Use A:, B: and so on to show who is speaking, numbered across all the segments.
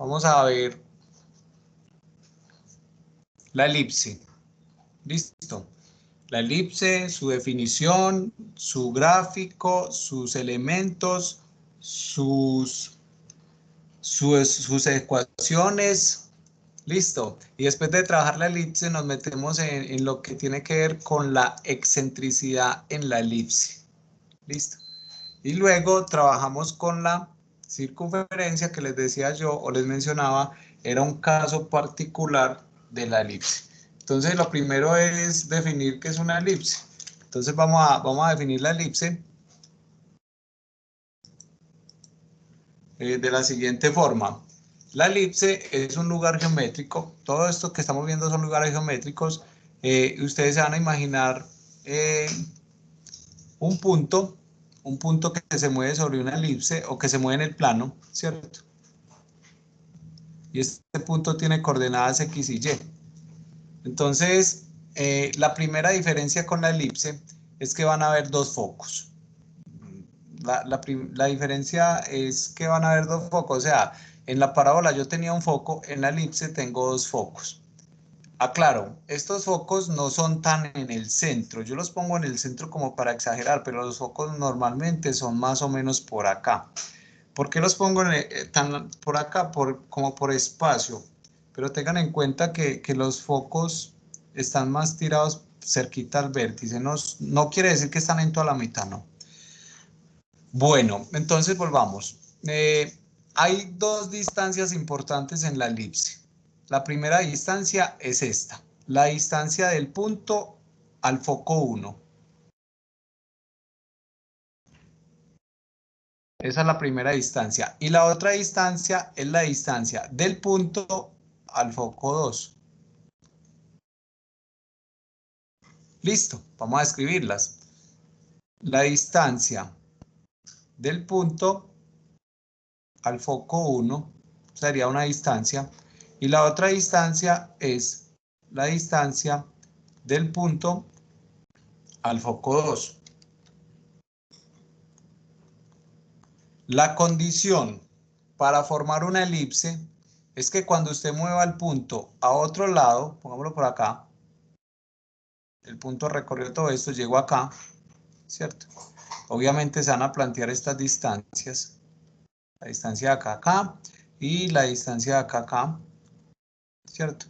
A: vamos a ver la elipse. Listo. La elipse, su definición, su gráfico, sus elementos, sus ecuaciones. Listo. Y después de trabajar la elipse nos metemos en lo que tiene que ver con la excentricidad en la elipse. Listo. Y luego trabajamos con la circunferencia que les decía yo o les mencionaba, era un caso particular de la elipse. Entonces lo primero es definir qué es una elipse. Entonces vamos a definir la elipse de la siguiente forma. La elipse es un lugar geométrico. Todo esto que estamos viendo son lugares geométricos. Ustedes se van a imaginar un punto que se mueve sobre una elipse o que se mueve en el plano, ¿cierto? Y este punto tiene coordenadas X y Y. Entonces, la primera diferencia con la elipse es que van a haber dos focos. La diferencia es que van a haber dos focos, o sea, en la parábola yo tenía un foco, en la elipse tengo dos focos. Aclaro, estos focos no son tan en el centro, yo los pongo en el centro como para exagerar, pero los focos normalmente son más o menos por acá. ¿Por qué los pongo tan por acá? Como por espacio, pero tengan en cuenta que los focos están más tirados cerquita al vértice, no quiere decir que están en toda la mitad, no. Bueno, entonces volvamos. Hay dos distancias importantes en la elipse. La primera distancia es esta, la distancia del punto al foco 1. Esa es la primera distancia. Y la otra distancia es la distancia del punto al foco 2. Listo, vamos a escribirlas. La distancia del punto al foco 1 sería una distancia. Y la otra distancia es la distancia del punto al foco 2. La condición para formar una elipse es que cuando usted mueva el punto a otro lado, pongámoslo por acá, el punto recorrió todo esto, llegó acá, ¿cierto? Obviamente se van a plantear estas distancias, la distancia de acá a acá y la distancia de acá a acá, ¿cierto?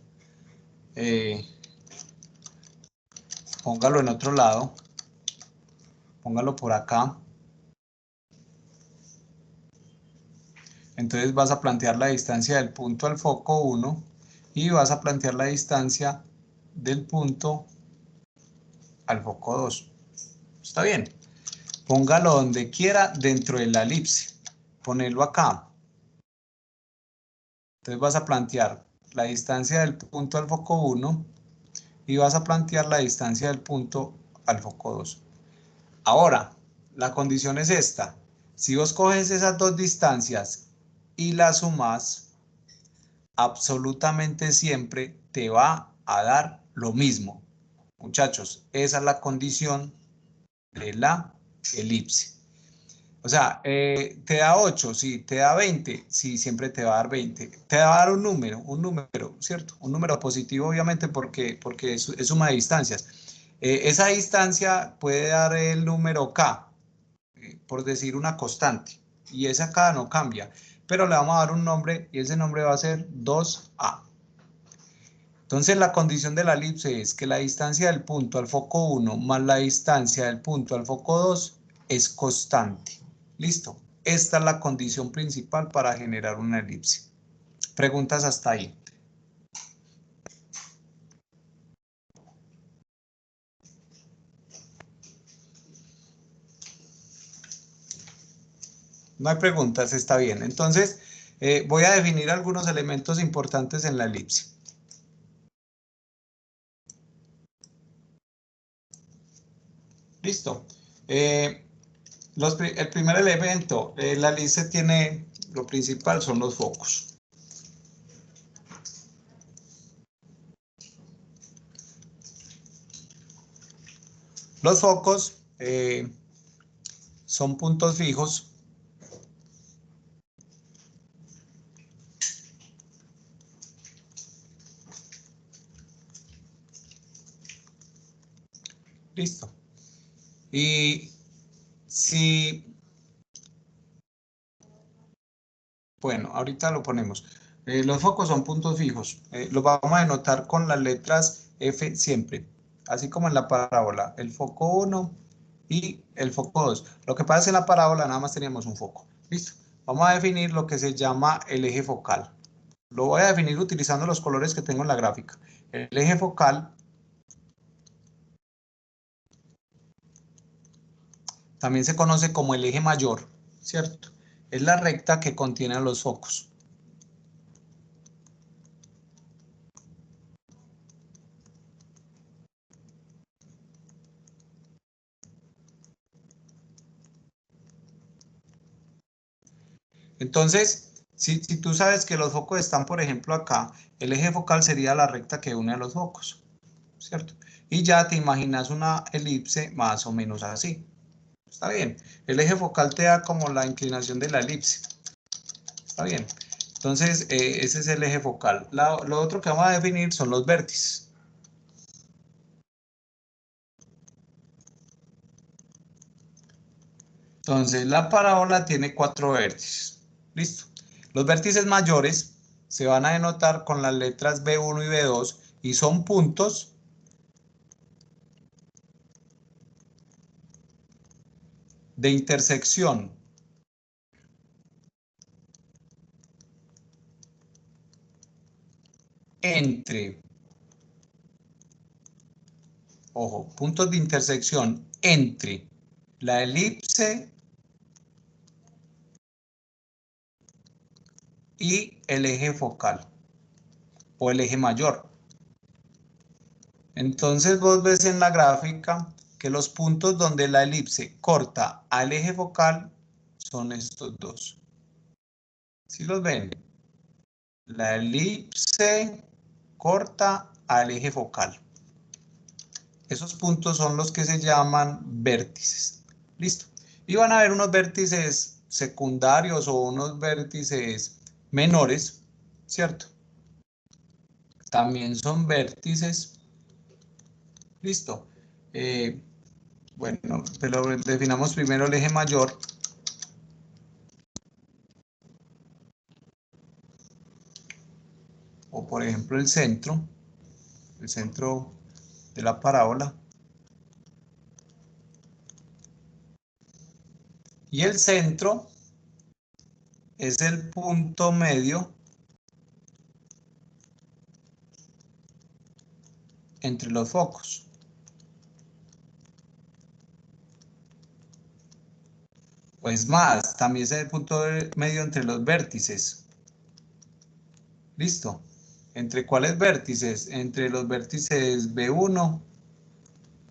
A: Póngalo en otro lado, póngalo por acá. Entonces vas a plantear la distancia del punto al foco 1 y vas a plantear la distancia del punto al foco 2. ¿Está bien? Póngalo donde quiera dentro de la elipse. Ponelo acá. Entonces vas a plantear la distancia del punto al foco 1 y vas a plantear la distancia del punto al foco 2. Ahora, la condición es esta. Si vos coges esas dos distancias y las sumas, absolutamente siempre te va a dar lo mismo. Muchachos, esa es la condición de la elipse. O sea, te da 8, sí, te da 20, sí, siempre te va a dar 20. Te va a dar un número, ¿cierto? Un número positivo, obviamente, porque es suma de distancias. Esa distancia puede dar el número k, por decir una constante, y esa k no cambia, pero le vamos a dar un nombre y ese nombre va a ser 2a. Entonces la condición de la elipse es que la distancia del punto al foco 1 más la distancia del punto al foco 2 es constante. Listo. Esta es la condición principal para generar una elipse. Preguntas hasta ahí. No hay preguntas, está bien. Entonces voy a definir algunos elementos importantes en la elipse. Listo. El primer elemento, la elipse tiene, lo principal son los focos. Los focos son puntos fijos Listo. Y si, bueno, ahorita lo ponemos. Los focos son puntos fijos. Los vamos a denotar con las letras F siempre. Así como en la parábola. El foco 1 y el foco 2. Lo que pasa es que en la parábola nada más teníamos un foco. Listo. Vamos a definir lo que se llama el eje focal. Lo voy a definir utilizando los colores que tengo en la gráfica. El eje focal también se conoce como el eje mayor, ¿cierto? Es la recta que contiene a los focos. Entonces, si tú sabes que los focos están, por ejemplo, acá, el eje focal sería la recta que une a los focos, ¿cierto? Y ya te imaginas una elipse más o menos así. Está bien. El eje focal te da como la inclinación de la elipse. Está bien. Entonces, ese es el eje focal. Lo otro que vamos a definir son los vértices. Entonces, la parábola tiene 4 vértices. Listo. Los vértices mayores se van a denotar con las letras B1 y B2 y son puntos de intersección entre, ojo, puntos de intersección entre la elipse y el eje focal o el eje mayor. Entonces vos ves en la gráfica que los puntos donde la elipse corta al eje focal son estos dos. ¿Sí los ven? La elipse corta al eje focal. Esos puntos son los que se llaman vértices. Listo. Y van a haber unos vértices secundarios o unos vértices menores, ¿cierto? También son vértices. Listo. Bueno, pero definamos primero el eje mayor. O por ejemplo el centro de la parábola. Y el centro es el punto medio entre los focos. Pues más, también es el punto medio entre los vértices. ¿Listo? ¿Entre cuáles vértices? Entre los vértices B1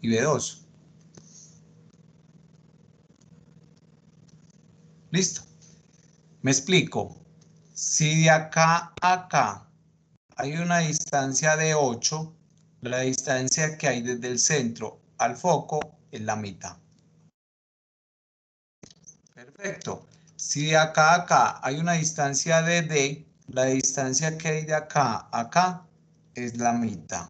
A: y B2. ¿Listo? Me explico. Si de acá a acá hay una distancia de 8, la distancia que hay desde el centro al foco es la mitad. Perfecto. Si de acá a acá hay una distancia de D, la distancia que hay de acá a acá es la mitad.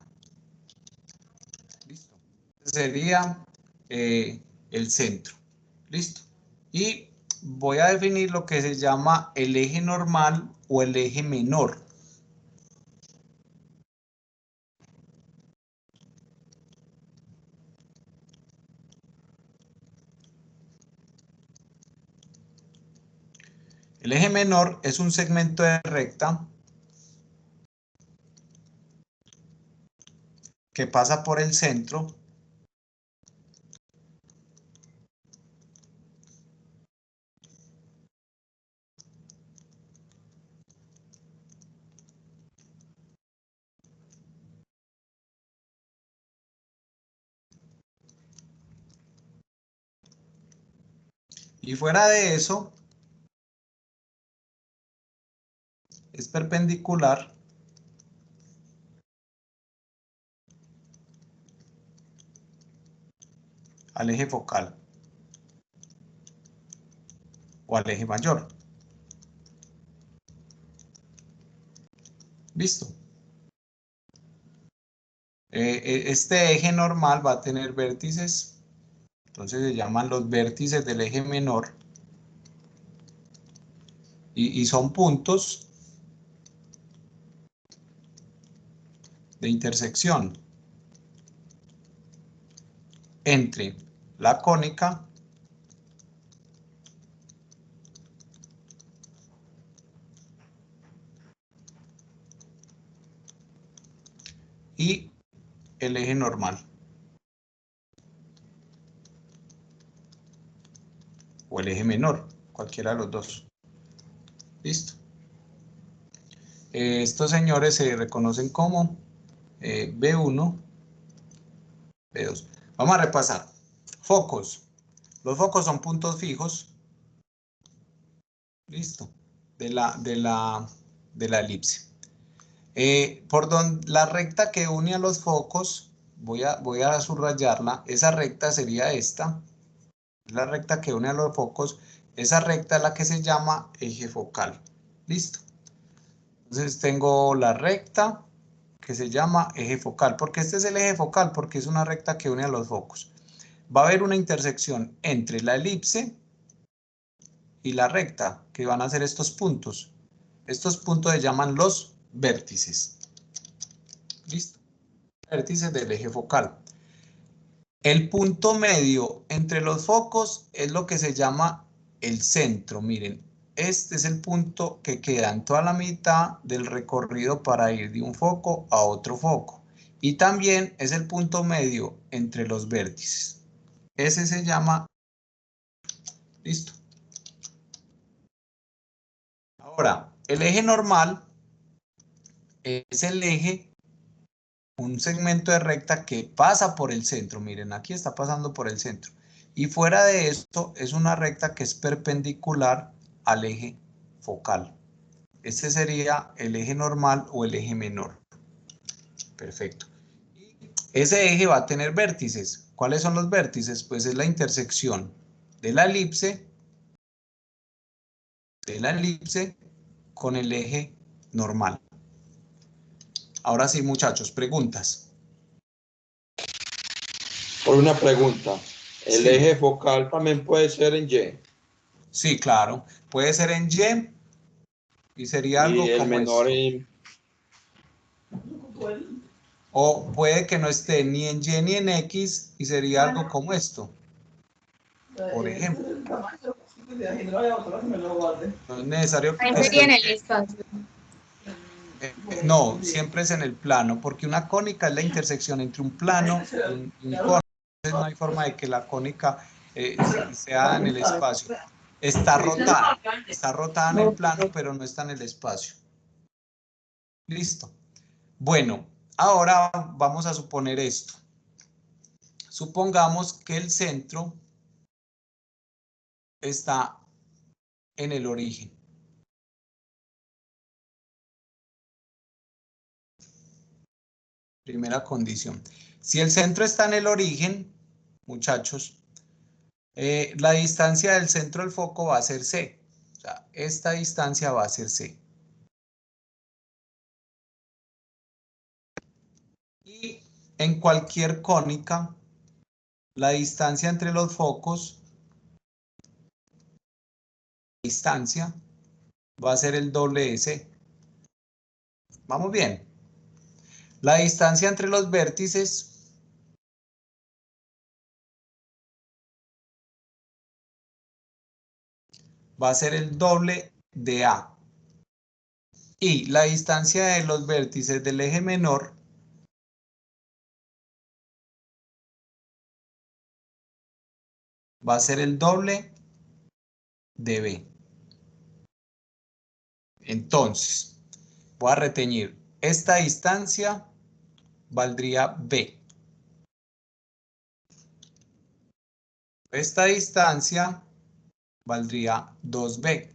A: ¿Listo? Sería el centro. ¿Listo? Y voy a definir lo que se llama el eje normal o el eje menor. El eje menor es un segmento de recta que pasa por el centro y fuera de eso es perpendicular al eje focal o al eje mayor. ¿Listo? Este eje normal va a tener vértices, entonces se llaman los vértices del eje menor, y son puntos de intersección entre la cónica y el eje normal, o el eje menor, cualquiera de los dos. Listo. Estos señores se reconocen como B1, B2. Vamos a repasar. Focos. Los focos son puntos fijos. Listo. De la elipse. Por donde la recta que une a los focos, voy a subrayarla. Esa recta sería esta. La recta que une a los focos. Esa recta es la que se llama eje focal. Listo. Entonces tengo la recta que se llama eje focal. ¿Por qué este es el eje focal? Porque es una recta que une a los focos. Va a haber una intersección entre la elipse y la recta, que van a ser estos puntos. Estos puntos se llaman los vértices. ¿Listo? Vértices del eje focal. El punto medio entre los focos es lo que se llama el centro. Miren, este es el punto que queda en toda la mitad del recorrido para ir de un foco a otro foco. Y también es el punto medio entre los vértices. Ese se llama... Listo. Ahora, el eje normal es el eje, un segmento de recta que pasa por el centro. Miren, aquí está pasando por el centro. Y fuera de esto es una recta que es perpendicular al eje focal. Este sería el eje normal o el eje menor. Perfecto. Ese eje va a tener vértices. ¿Cuáles son los vértices? Pues es la intersección de la elipse con el eje normal. Ahora sí, muchachos, preguntas.
B: Por una pregunta, ¿el
A: Sí.
B: eje focal también puede ser en Y?
A: Sí, claro. Puede ser en Y sería
B: Y
A: algo
B: el
A: como
B: menor
A: esto.
B: en...
A: O puede que no esté ni en Y ni en X y sería algo como esto. Por ejemplo. No es necesario
C: Ahí
A: que esté
C: sería
A: en
C: en el
A: Y.
C: espacio.
A: No, siempre es en el plano, porque una cónica es la intersección entre un plano y un cono. Entonces no hay forma de que la cónica sea en el espacio. Está rotada en el plano, pero no está en el espacio. Listo. Bueno, ahora vamos a suponer esto. Supongamos que el centro está en el origen. Primera condición. Si el centro está en el origen, muchachos, la distancia del centro del foco va a ser C. O sea, esta distancia va a ser C. Y en cualquier cónica, la distancia entre los focos, distancia, va a ser el doble de C. ¿Vamos bien? La distancia entre los vértices va a ser el doble de A. Y la distancia de los vértices del eje menor va a ser el doble de B. Entonces, voy a retener. Esta distancia valdría B. Esta distancia valdría 2B.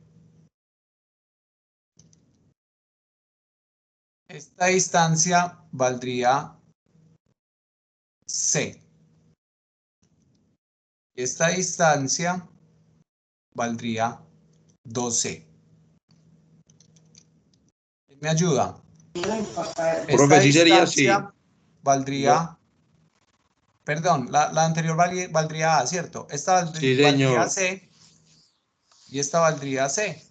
A: Esta distancia valdría C. Esta distancia valdría 2C. ¿Me ayuda? Esta
B: Profe, sí sería así.
A: distancia valdría, perdón, la anterior valdría A, ¿cierto? Esta
B: Sí,
A: valdría
B: señor.
A: C y esta valdría C.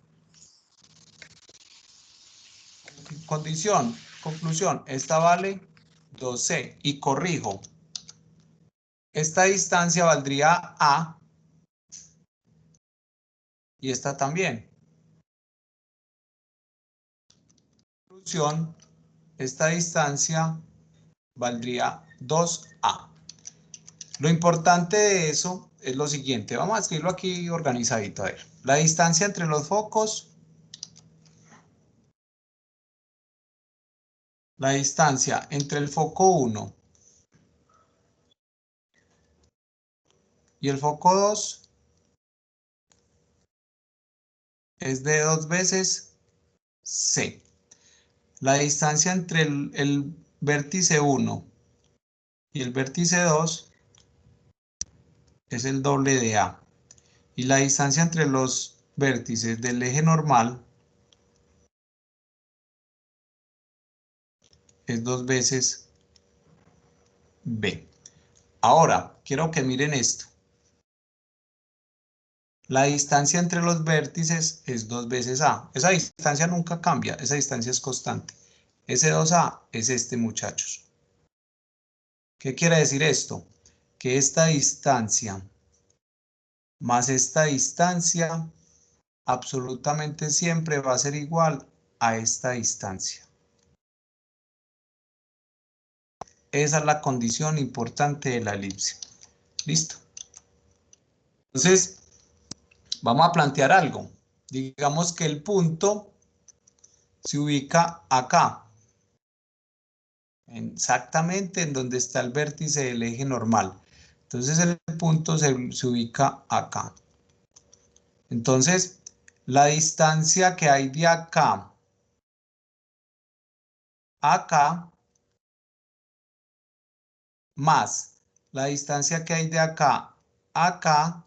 A: Condición, conclusión, esta vale 2C y corrijo. Esta distancia valdría A y esta también. Conclusión, esta distancia valdría 2A. Lo importante de eso es lo siguiente. Vamos a escribirlo aquí organizadito. A ver, la distancia entre los focos. La distancia entre el foco 1 y el foco 2 es de 2 veces C. La distancia entre el vértice 1 y el vértice 2 es el doble de A. Y la distancia entre los vértices del eje normal es 2 veces B. Ahora, quiero que miren esto. La distancia entre los vértices es 2 veces A. Esa distancia nunca cambia, esa distancia es constante. Ese 2A es este, muchachos. ¿Qué quiere decir esto? Que esta distancia más esta distancia absolutamente siempre va a ser igual a esta distancia. Esa es la condición importante de la elipse. ¿Listo? Entonces, vamos a plantear algo. Digamos que el punto se ubica acá. Exactamente en donde está el vértice del eje normal. Entonces el punto se ubica acá. Entonces, la distancia que hay de acá a acá más la distancia que hay de acá a acá,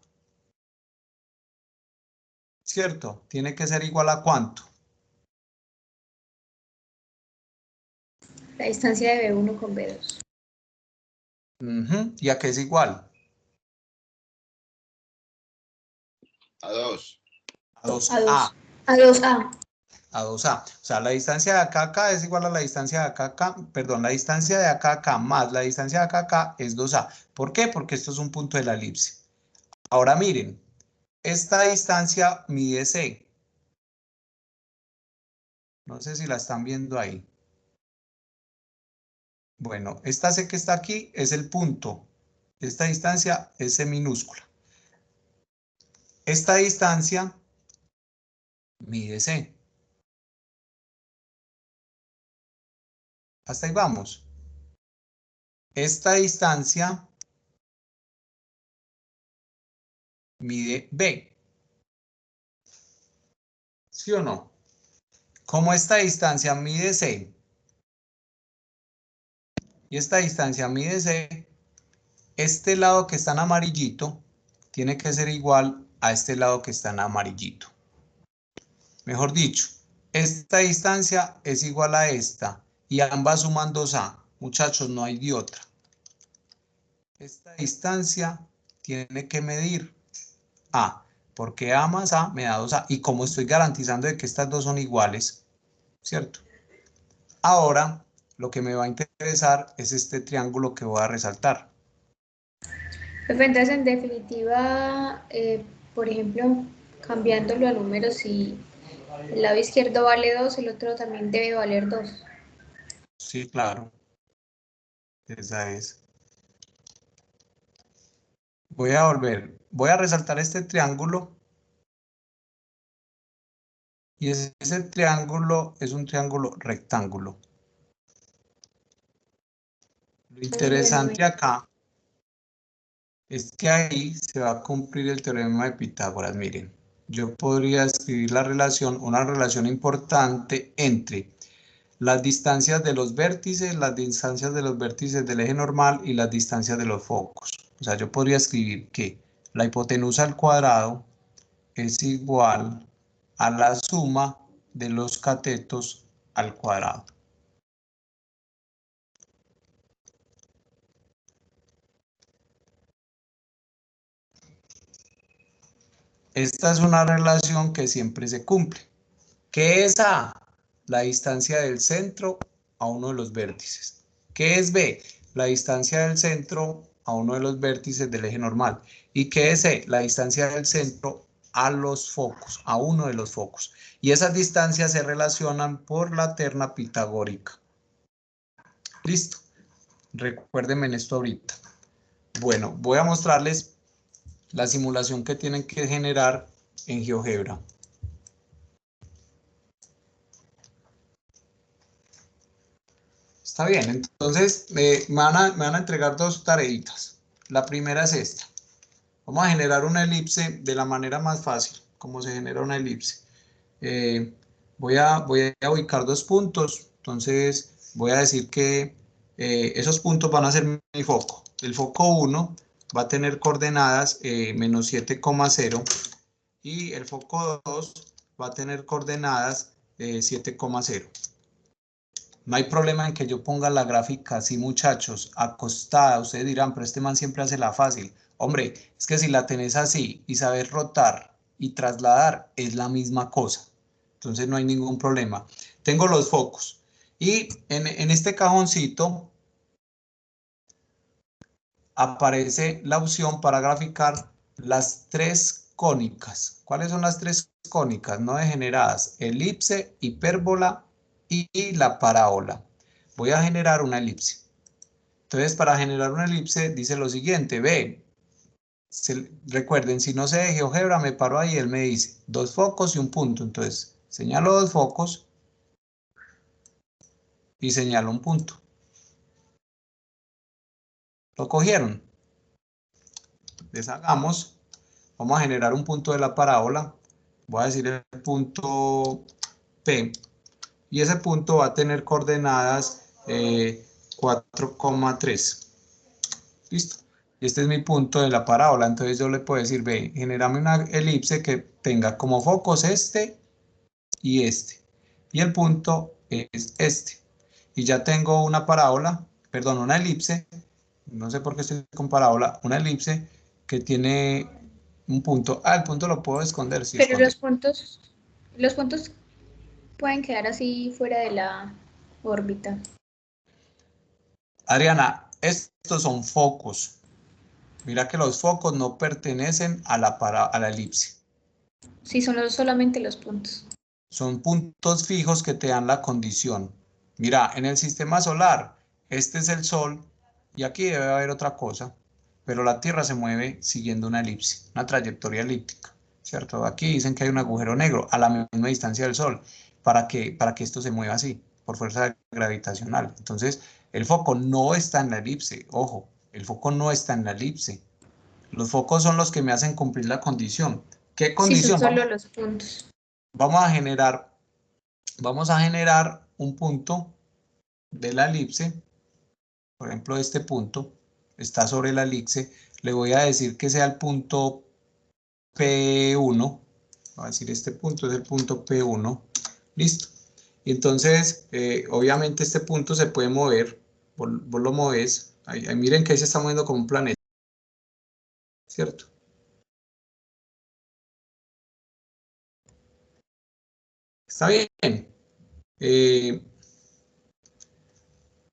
A: ¿cierto? Tiene que ser igual a ¿cuánto?
C: La distancia de B1 con B2.
A: ¿Y a qué es igual?
B: A 2.
A: A 2A.
C: A 2A.
A: A 2A. O sea, la distancia de acá a acá es igual a la distancia de acá a acá, perdón, la distancia de acá a acá más la distancia de acá a acá es 2A. ¿Por qué? Porque esto es un punto de la elipse. Ahora miren, esta distancia mide C. No sé si la están viendo ahí. Bueno, esta C que está aquí es el punto. Esta distancia es C minúscula. Esta distancia mide C. Hasta ahí vamos. Esta distancia mide B. ¿Sí o no? Como esta distancia mide C y esta distancia mide C, este lado que está en amarillito tiene que ser igual a este lado que está en amarillito. Mejor dicho, esta distancia es igual a esta y ambas suman 2A. Muchachos, no hay de otra. Esta distancia tiene que medir A, porque A más A me da 2A. Y como estoy garantizando de que estas dos son iguales, ¿cierto? Ahora, lo que me va a interesar es este triángulo que voy a resaltar.
C: Jefe, entonces, en definitiva, por ejemplo, cambiándolo a números, si el lado izquierdo vale 2, el otro también debe valer 2.
A: Sí, claro. Esa es. Voy a resaltar este triángulo. Y ese triángulo es un triángulo rectángulo. Lo interesante acá es que ahí se va a cumplir el teorema de Pitágoras. Miren, yo podría escribir la relación, una relación importante entre las distancias de los vértices, las distancias de los vértices del eje normal y las distancias de los focos. O sea, yo podría escribir que la hipotenusa al cuadrado es igual a la suma de los catetos al cuadrado. esta es una relación que siempre se cumple. ¿Qué es A? La distancia del centro a uno de los vértices. ¿Qué es B? La distancia del centro a uno de los vértices del eje normal. ¿Y qué es C? La distancia del centro a los focos, a uno de los focos. Y esas distancias se relacionan por la terna pitagórica. Listo. Recuérdenme en esto ahorita. Bueno, voy a mostrarles la simulación que tienen que generar en GeoGebra. Está bien, entonces me van a entregar dos tareitas. La primera es esta. Vamos a generar una elipse de la manera más fácil, como se genera una elipse. Voy a ubicar dos puntos, entonces voy a decir que esos puntos van a ser mi foco. El foco 1 va a tener coordenadas menos 7,0 y el foco 2 va a tener coordenadas 7,0. No hay problema en que yo ponga la gráfica así, muchachos, acostada. Ustedes dirán, pero este man siempre hace la fácil. Hombre, es que si la tenés así y sabes rotar y trasladar, es la misma cosa. Entonces no hay ningún problema. Tengo los focos. Y en este cajoncito aparece la opción para graficar las tres cónicas. ¿Cuáles son las tres cónicas no degeneradas? Elipse, hipérbola y la parábola. Voy a generar una elipse. Entonces, para generar una elipse, dice lo siguiente, ve, recuerden, si no sé de GeoGebra, me paro ahí, él me dice, dos focos y un punto. Entonces, señalo dos focos y señalo un punto. ¿Lo cogieron? Deshagamos. Vamos a generar un punto de la parábola. Voy a decir el punto P. Y ese punto va a tener coordenadas 4,3. Listo. Este es mi punto de la parábola. Entonces yo le puedo decir, ve, generame una elipse que tenga como focos este y este. Y el punto es este. Y ya tengo una parábola, perdón, una elipse. No sé por qué estoy con parábola. Una elipse que tiene un punto. Ah, el punto lo puedo esconder. Sí,
C: Pero
A: esconde.
C: los puntos pueden quedar así fuera de la órbita.
A: Adriana, estos son focos. Mira que los focos no pertenecen a la elipse.
C: Sí, son solamente los puntos.
A: Son puntos fijos que te dan la condición. Mira, en el sistema solar, este es el Sol y aquí debe haber otra cosa, pero la Tierra se mueve siguiendo una elipse, una trayectoria elíptica, ¿cierto? Aquí dicen que hay un agujero negro a la misma distancia del Sol para que esto se mueva así, por fuerza gravitacional. Entonces, el foco no está en la elipse, ojo, el foco no está en la elipse. Los focos son los que me hacen cumplir la condición. ¿Qué
C: Sí, son
A: condición?
C: solo los puntos.
A: Vamos a generar un punto de la elipse. Por ejemplo, este punto está sobre la elipse. Le voy a decir que sea el punto P1. Voy a decir este punto es el punto P1. Listo. Y entonces, obviamente este punto se puede mover. Vos lo moves. Ahí, miren que ahí se está moviendo como un planeta. ¿Cierto? Está bien.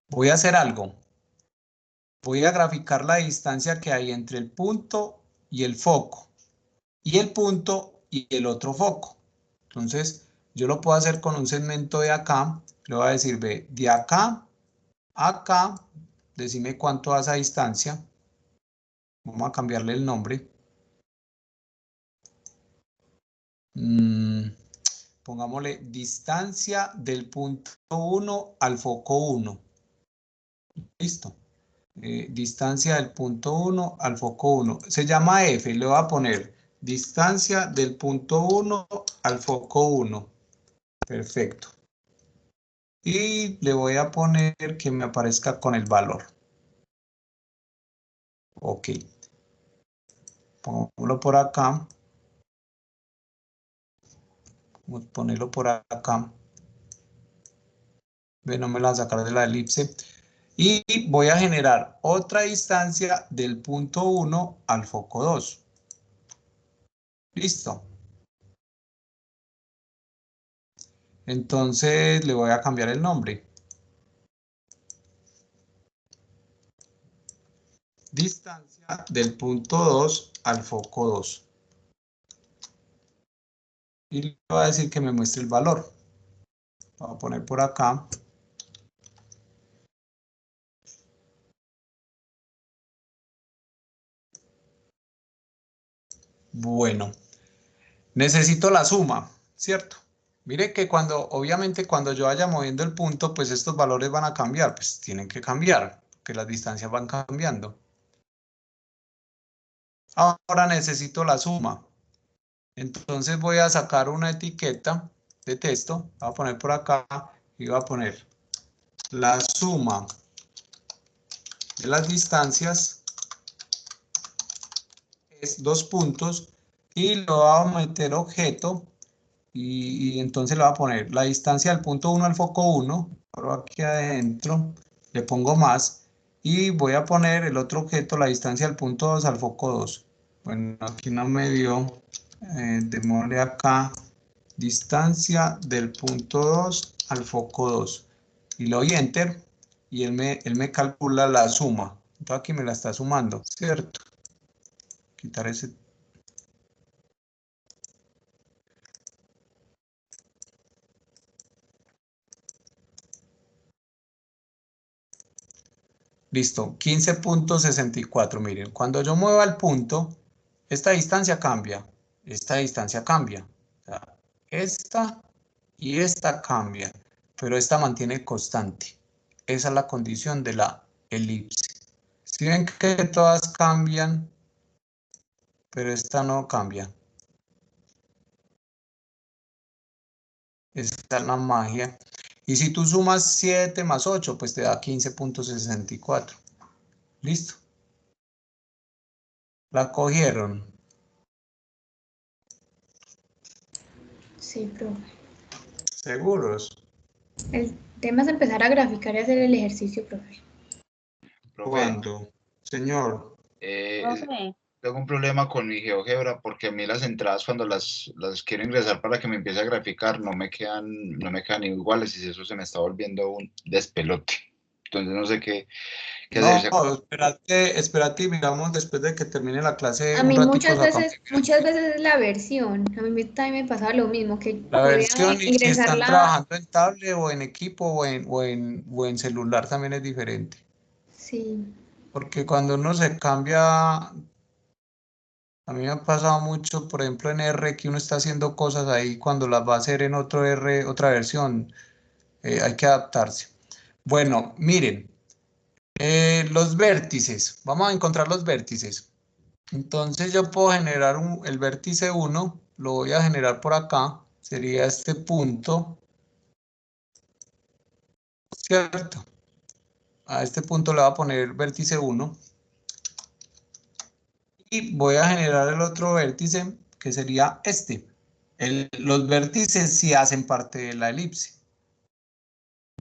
A: Voy a hacer algo. Voy a graficar la distancia que hay entre el punto y el foco, y el punto y el otro foco. Entonces, yo lo puedo hacer con un segmento de acá. Le voy a decir, ve, de acá a acá, decime cuánto da esa distancia. Vamos a cambiarle el nombre. Pongámosle distancia del punto 1 al foco 1. Listo. Distancia del punto 1 al foco 1. Se llama F, le voy a poner distancia del punto 1 al foco 1. Perfecto. Y le voy a poner que me aparezca con el valor. Ok. Pongámoslo por acá. Vamos a ponerlo por acá. Ve, no me la voy a sacar de la elipse. Y voy a generar otra distancia del punto 1 al foco 2. Listo. Entonces le voy a cambiar el nombre. Distancia del punto 2 al foco 2. Y le voy a decir que me muestre el valor. Voy a poner por acá. Bueno, necesito la suma, ¿cierto? Mire que obviamente cuando yo vaya moviendo el punto, pues estos valores van a cambiar, pues tienen que cambiar, porque las distancias van cambiando. Ahora necesito la suma. Entonces voy a sacar una etiqueta de texto, voy a poner por acá y voy a poner la suma de las distancias es 2 puntos y lo voy a meter objeto y entonces le voy a poner la distancia del punto 1 al foco 1, pero aquí adentro le pongo más y voy a poner el otro objeto, la distancia del punto 2 al foco 2. Bueno, aquí no me dio, démosle acá distancia del punto 2 al foco 2 y le doy enter y él me calcula la suma. Entonces aquí me la está sumando, ¿cierto? Quitar ese. Listo, 15.64. Miren, cuando yo mueva el punto, esta distancia cambia. Esta distancia cambia. O sea, esta y esta cambia, pero esta mantiene constante. Esa es la condición de la elipse. Si ven que todas cambian, pero esta no cambia. Esta es la magia. Y si tú sumas 7 más 8, pues te da 15.64. Listo. ¿La cogieron?
C: Sí, profe.
A: ¿Seguros?
C: El tema es empezar a graficar y hacer el ejercicio, profe.
B: Profe,
A: ¿Cuándo? Señor.
D: Profe,
B: tengo un problema con mi GeoGebra porque a mí las entradas cuando las quiero ingresar para que me empiece a graficar no me quedan iguales y eso se me está volviendo un despelote. Entonces no sé qué
A: No,
B: hacer.
A: espérate y miramos después de que termine la clase
C: A
A: un
C: mí
A: ratico sacamos
C: muchas veces es la versión. A mí también me pasaba lo mismo, que
A: la
C: podía
A: versión y si están
C: ingresarla.
A: trabajando en tablet o en equipo o en celular también es diferente.
C: Sí,
A: Porque cuando uno se cambia, a mí me ha pasado mucho, por ejemplo en R, que uno está haciendo cosas ahí cuando las va a hacer en otro R, otra versión, hay que adaptarse. Bueno, miren, los vértices, vamos a encontrar los vértices. Entonces yo puedo generar el vértice 1, lo voy a generar por acá, sería este punto, ¿cierto? A este punto le voy a poner vértice 1 y voy a generar el otro vértice que sería este. Los vértices sí hacen parte de la elipse.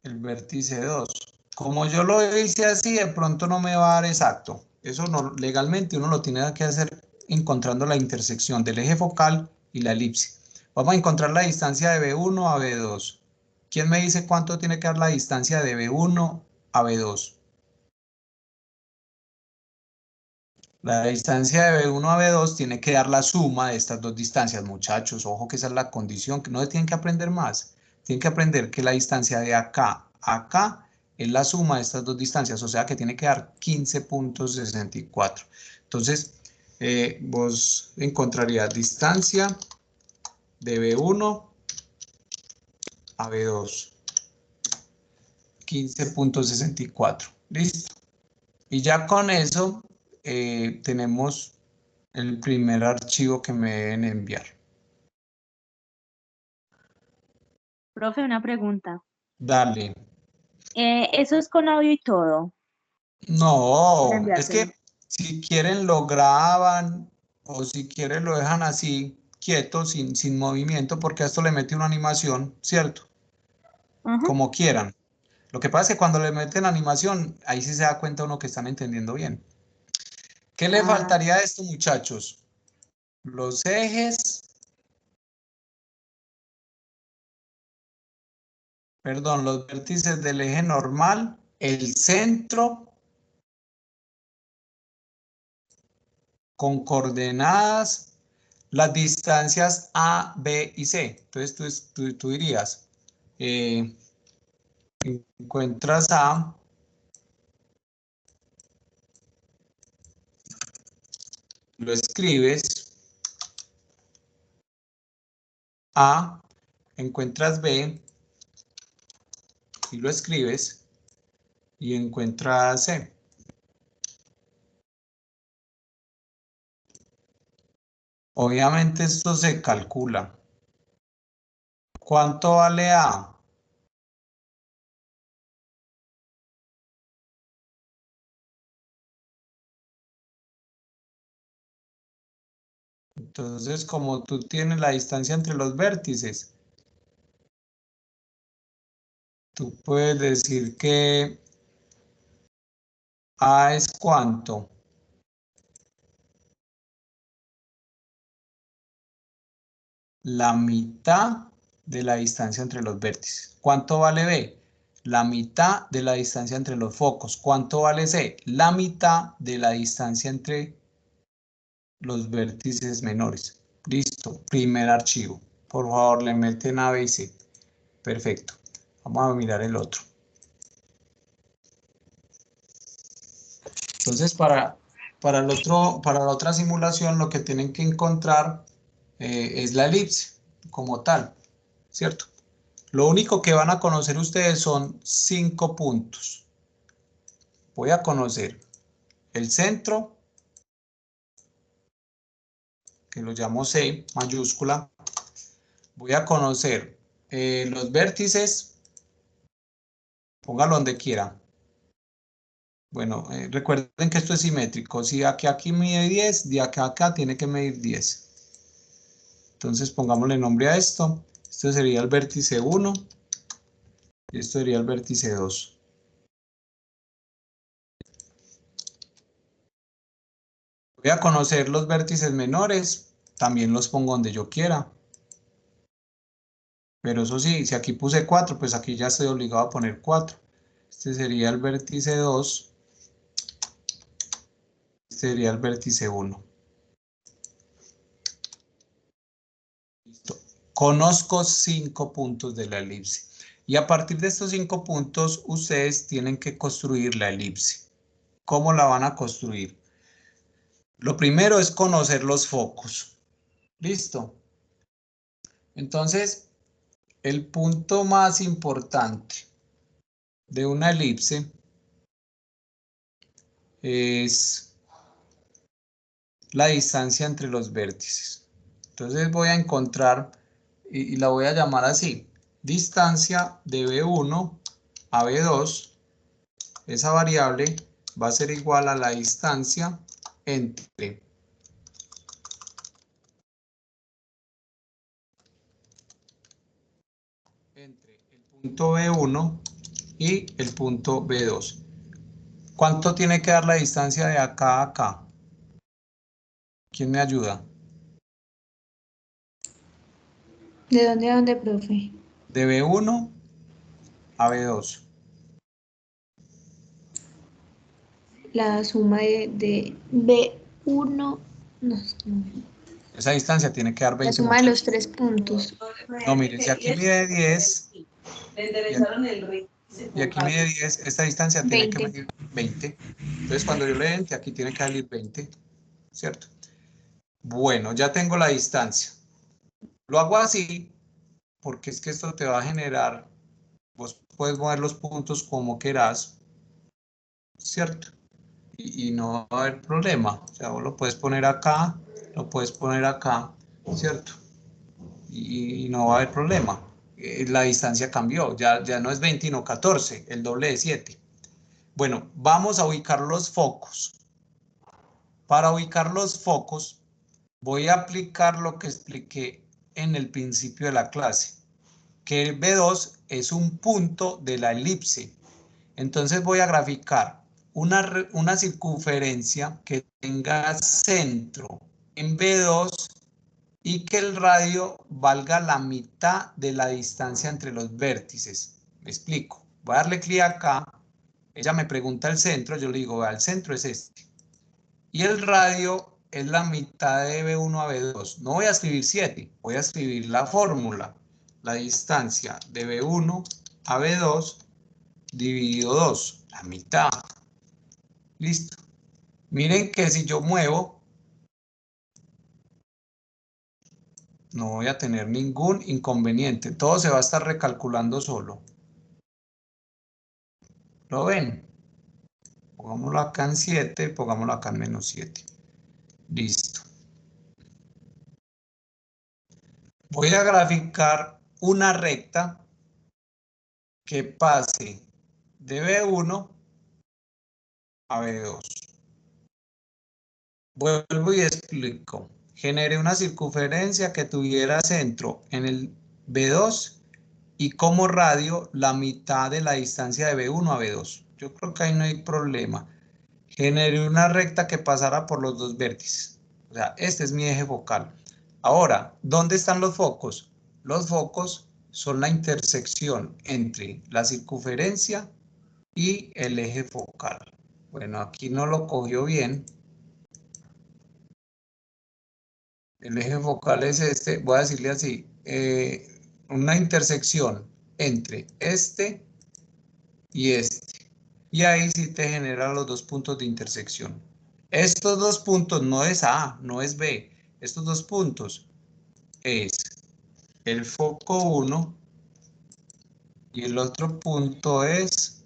A: El vértice 2. Como yo lo hice así, de pronto no me va a dar exacto. Eso no, legalmente uno lo tiene que hacer encontrando la intersección del eje focal y la elipse. Vamos a encontrar la distancia de B1 a B2. ¿Quién me dice cuánto tiene que dar la distancia de B1 a B2? La distancia de B1 a B2 tiene que dar la suma de estas dos distancias, muchachos. Ojo que esa es la condición, que no tienen que aprender más. Tienen que aprender que la distancia de acá a acá es la suma de estas dos distancias, o sea que tiene que dar 15.64. Entonces, vos encontrarías distancia de B1 a B2. 15.64. Listo. Y ya con eso tenemos el primer archivo que me deben enviar.
D: profe, una pregunta.
A: Dale.
D: ¿Eso es con audio y todo? Para
A: No, es
D: enviárselo.
A: que si quieren lo graban o si quieren lo dejan así quieto, sin movimiento, porque a esto le mete una animación, ¿cierto?
D: Ajá.
A: Como quieran. Lo que pasa es que cuando le meten animación, ahí sí se da cuenta uno que están entendiendo bien. ¿Qué le
D: Ah,
A: faltaría a esto, muchachos? los ejes, perdón, los vértices del eje normal, el centro con coordenadas, las distancias A, B y C. Entonces tú dirías, encuentras A, lo escribes, A, encuentras B, y lo escribes, y encuentras C. Obviamente esto se calcula. ¿Cuánto vale A? Entonces, como tú tienes la distancia entre los vértices, tú puedes decir que A es ¿cuánto? La mitad de la distancia entre los vértices. ¿Cuánto vale B? La mitad de la distancia entre los focos. ¿Cuánto vale C? La mitad de la distancia entre los vértices menores. Listo, primer archivo. Por favor, le meten A, B y C. Perfecto. Vamos a mirar el otro. Entonces, para la otra simulación, lo que tienen que encontrar es la elipse como tal, ¿cierto? Lo único que van a conocer ustedes son 5 puntos. Voy a conocer el centro, que lo llamo C mayúscula. Voy a conocer los vértices, póngalo donde quiera. Bueno, recuerden que esto es simétrico. Si aquí mide 10, de acá a acá tiene que medir 10. Entonces pongámosle nombre a esto. Esto sería el vértice 1 y esto sería el vértice 2. Voy a conocer los vértices menores, también los pongo donde yo quiera. Pero eso sí, si aquí puse 4, pues aquí ya estoy obligado a poner 4. Este sería el vértice 2. Este sería el vértice 1. Listo. Conozco 5 puntos de la elipse. Y a partir de estos 5 puntos, ustedes tienen que construir la elipse. ¿Cómo la van a construir? Lo primero es conocer los focos. ¿Listo? Entonces, el punto más importante de una elipse es la distancia entre los vértices. Entonces voy a encontrar y la voy a llamar así. Distancia de B1 a B2. Esa variable va a ser igual a la distancia entre el punto B1 y el punto B2. ¿Cuánto tiene que dar la distancia de acá a acá? ¿Quién me ayuda?
C: ¿De dónde a dónde, profe?
A: De B1 a B2.
C: La suma de B1, no,
A: Esa distancia tiene que dar
C: la
A: 20
C: suma de los
A: muchachos.
C: 3 puntos.
A: No, miren, si aquí mide 10 y aquí mide 10, esta distancia tiene que
C: 20.
A: medir 20. Entonces, cuando yo le entre, aquí tiene que salir 20, ¿cierto? Bueno, ya tengo la distancia. Lo hago así porque es que esto te va a generar, vos puedes mover los puntos como quieras, ¿cierto? Y no va a haber problema. O sea, vos lo puedes poner acá, lo puedes poner acá, ¿cierto? Y no va a haber problema. La distancia cambió, ya no es 20, sino 14, el doble de 7. Bueno, vamos a ubicar los focos. Para ubicar los focos, voy a aplicar lo que expliqué en el principio de la clase, que el B2 es un punto de la elipse. Entonces voy a graficar una circunferencia que tenga centro en B2 y que el radio valga la mitad de la distancia entre los vértices. Me explico. Voy a darle clic acá. Ella me pregunta el centro, yo le digo, vea, el centro es este. Y el radio es la mitad de B1 a B2. No voy a escribir 7, voy a escribir la fórmula. La distancia de B1 a B2 dividido 2, la mitad. Listo. Miren que si yo muevo, no voy a tener ningún inconveniente. Todo se va a estar recalculando solo. ¿Lo ven? Pongámoslo acá en 7, pongámoslo acá en menos 7. Listo. Voy a graficar una recta que pase de B1 a B2. Vuelvo y explico. Generé una circunferencia que tuviera centro en el B2 y como radio la mitad de la distancia de B1 a B2. Yo creo que ahí no hay problema. Generé una recta que pasara por los dos vértices. O sea, este es mi eje focal. Ahora, ¿dónde están los focos? Los focos son la intersección entre la circunferencia y el eje focal. Bueno, aquí no lo cogió bien. El eje focal es este, voy a decirle así, una intersección entre este y este. Y ahí sí te genera los dos puntos de intersección. Estos dos puntos no es A, no es B. Estos dos puntos es el foco 1 y el otro punto es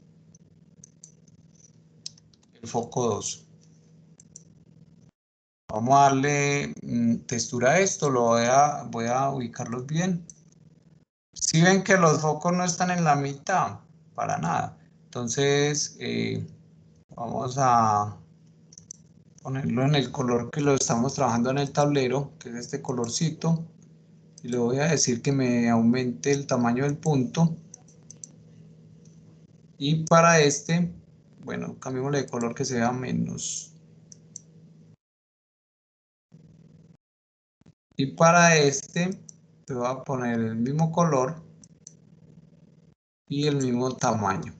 A: el foco 2. Vamos a darle textura a esto, voy a ubicarlos bien. Si ven que los focos no están en la mitad, para nada. Entonces, vamos a ponerlo en el color que lo estamos trabajando en el tablero, que es este colorcito. Y le voy a decir que me aumente el tamaño del punto. Y para este, bueno, cambiémosle de color que sea menos. Y para este, te voy a poner el mismo color y el mismo tamaño.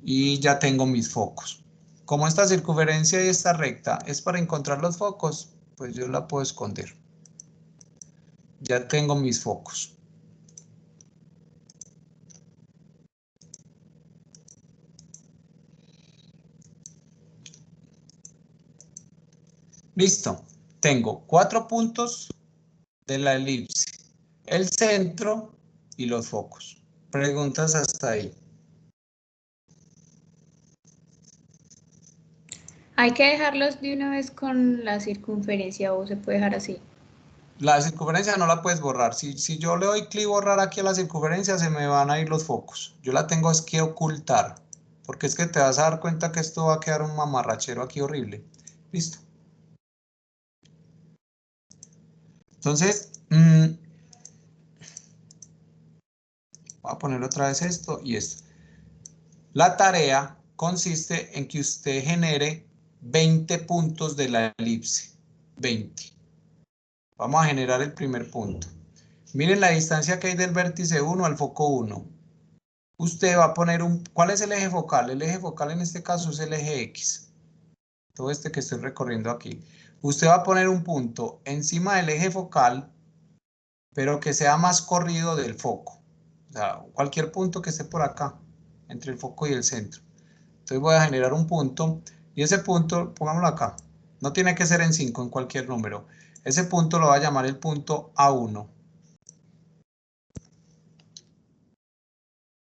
A: Y ya tengo mis focos. Como esta circunferencia y esta recta es para encontrar los focos, pues yo la puedo esconder. Ya tengo mis focos. Listo. Tengo 4 puntos de la elipse, el centro y los focos. Preguntas hasta ahí.
C: Hay que dejarlos de una vez con la circunferencia o se puede dejar así.
A: La circunferencia no la puedes borrar. Si yo le doy clic borrar aquí a la circunferencia, se me van a ir los focos. Yo la tengo es que ocultar. Porque es que te vas a dar cuenta que esto va a quedar un mamarrachero aquí horrible. Listo. Entonces, voy a poner otra vez esto y esto. La tarea consiste en que usted genere 20 puntos de la elipse. 20. Vamos a generar el primer punto. Miren la distancia que hay del vértice 1 al foco 1. Usted va a poner ¿cuál es el eje focal? El eje focal en este caso es el eje X. Todo este que estoy recorriendo aquí. Usted va a poner un punto encima del eje focal, pero que sea más corrido del foco. O sea, cualquier punto que esté por acá, entre el foco y el centro. Entonces voy a generar un punto, y ese punto, pongámoslo acá. No tiene que ser en 5, en cualquier número. Ese punto lo voy a llamar el punto A1.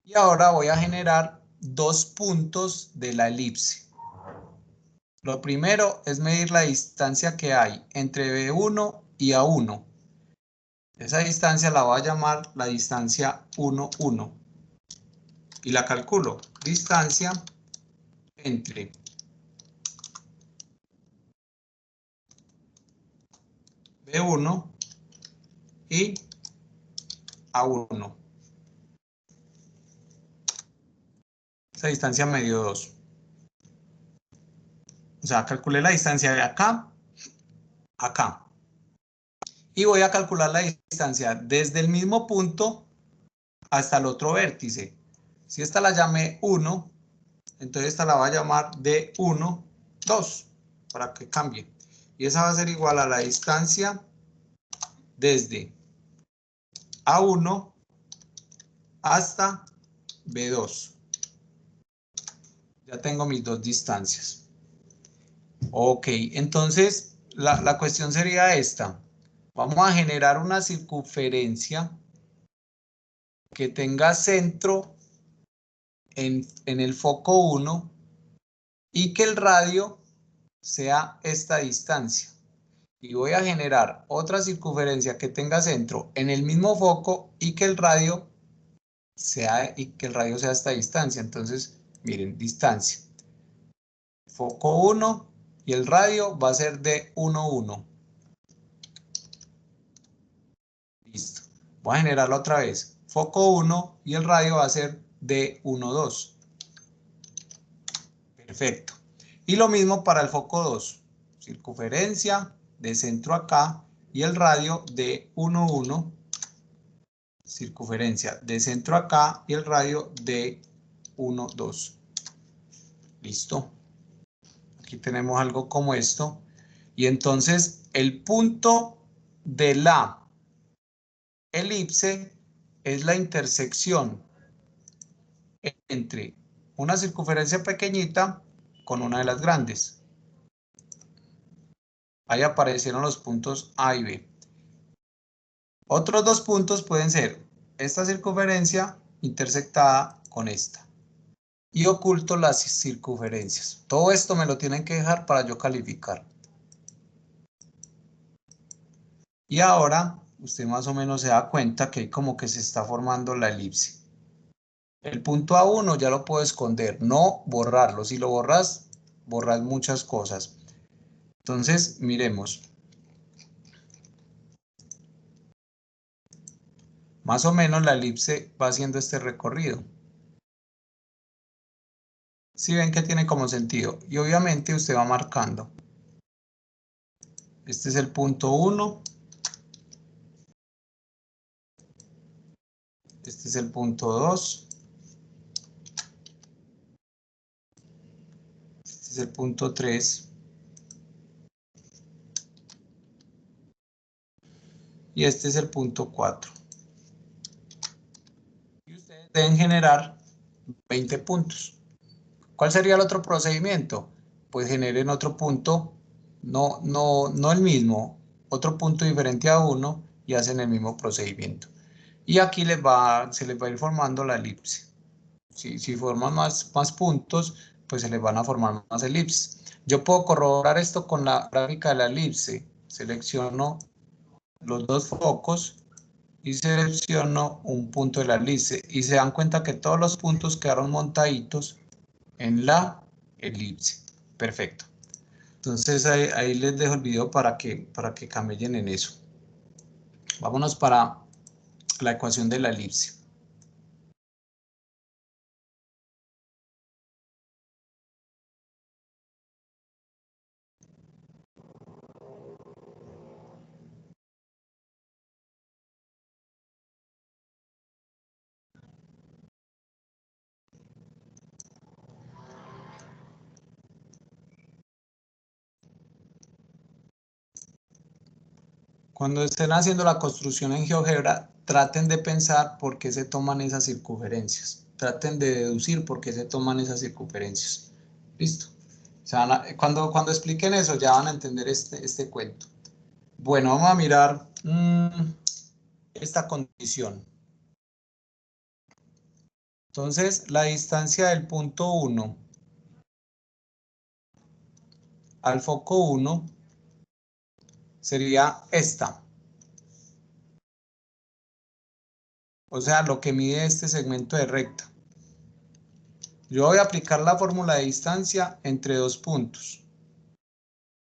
A: Y ahora voy a generar 2 puntos de la elipse. Lo primero es medir la distancia que hay entre B1 y A1. Esa distancia la voy a llamar la distancia 1, 1. Y la calculo. Distancia entre B1 y A1. Esa distancia me dio 2. O sea, calculé la distancia de acá acá. Y voy a calcular la distancia desde el mismo punto hasta el otro vértice. Si esta la llamé 1, entonces esta la voy a llamar D1, 2, para que cambie. Y esa va a ser igual a la distancia desde A1 hasta B2. Ya tengo mis dos distancias. Ok, entonces la cuestión sería esta. Vamos a generar una circunferencia que tenga centro en el foco 1 y que el radio sea esta distancia. Y voy a generar otra circunferencia que tenga centro en el mismo foco y que el radio sea esta distancia. Entonces, miren, distancia. Foco 1 y el radio va a ser de 1, 1. Listo. Voy a generarlo otra vez. Foco 1 y el radio va a ser de 1, 2. Perfecto. Y lo mismo para el foco 2. Circunferencia de centro acá y el radio de 1, 1. Circunferencia de centro acá y el radio de 1, 2. Listo. Aquí tenemos algo como esto. Y entonces el punto de la elipse es la intersección entre una circunferencia pequeñita con una de las grandes. Ahí aparecieron los puntos A y B. Otros dos puntos pueden ser esta circunferencia intersectada con esta. Y oculto las circunferencias. Todo esto me lo tienen que dejar para yo calificar. Y ahora usted más o menos se da cuenta que como que se está formando la elipse. El punto A1 ya lo puedo esconder, no borrarlo. Si lo borras, borras muchas cosas. Entonces, miremos. Más o menos la elipse va haciendo este recorrido. Si ven que tiene como sentido. Y obviamente usted va marcando. Este es el punto 1. Este es el punto 2. Este es el punto 3. Y este es el punto 4. Y ustedes deben generar 20 puntos. ¿Cuál sería el otro procedimiento? Pues generen otro punto, no el mismo, otro punto diferente a uno y hacen el mismo procedimiento. Y aquí se les va a ir formando la elipse. Si forman más puntos, pues se les van a formar más elipses. Yo puedo corroborar esto con la gráfica de la elipse. Selecciono los dos focos y selecciono un punto de la elipse. Y se dan cuenta que todos los puntos quedaron montaditos en la elipse. Perfecto. Entonces ahí les dejo el video para que camellen en eso. Vámonos para la ecuación de la elipse. Cuando estén haciendo la construcción en GeoGebra, traten de pensar por qué se toman esas circunferencias. Traten de deducir por qué se toman esas circunferencias. ¿Listo? O sea, cuando expliquen eso ya van a entender este cuento. Bueno, vamos a mirar esta condición. Entonces, la distancia del punto 1 al foco 1 sería esta. O sea, lo que mide este segmento de recta. Yo voy a aplicar la fórmula de distancia entre dos puntos.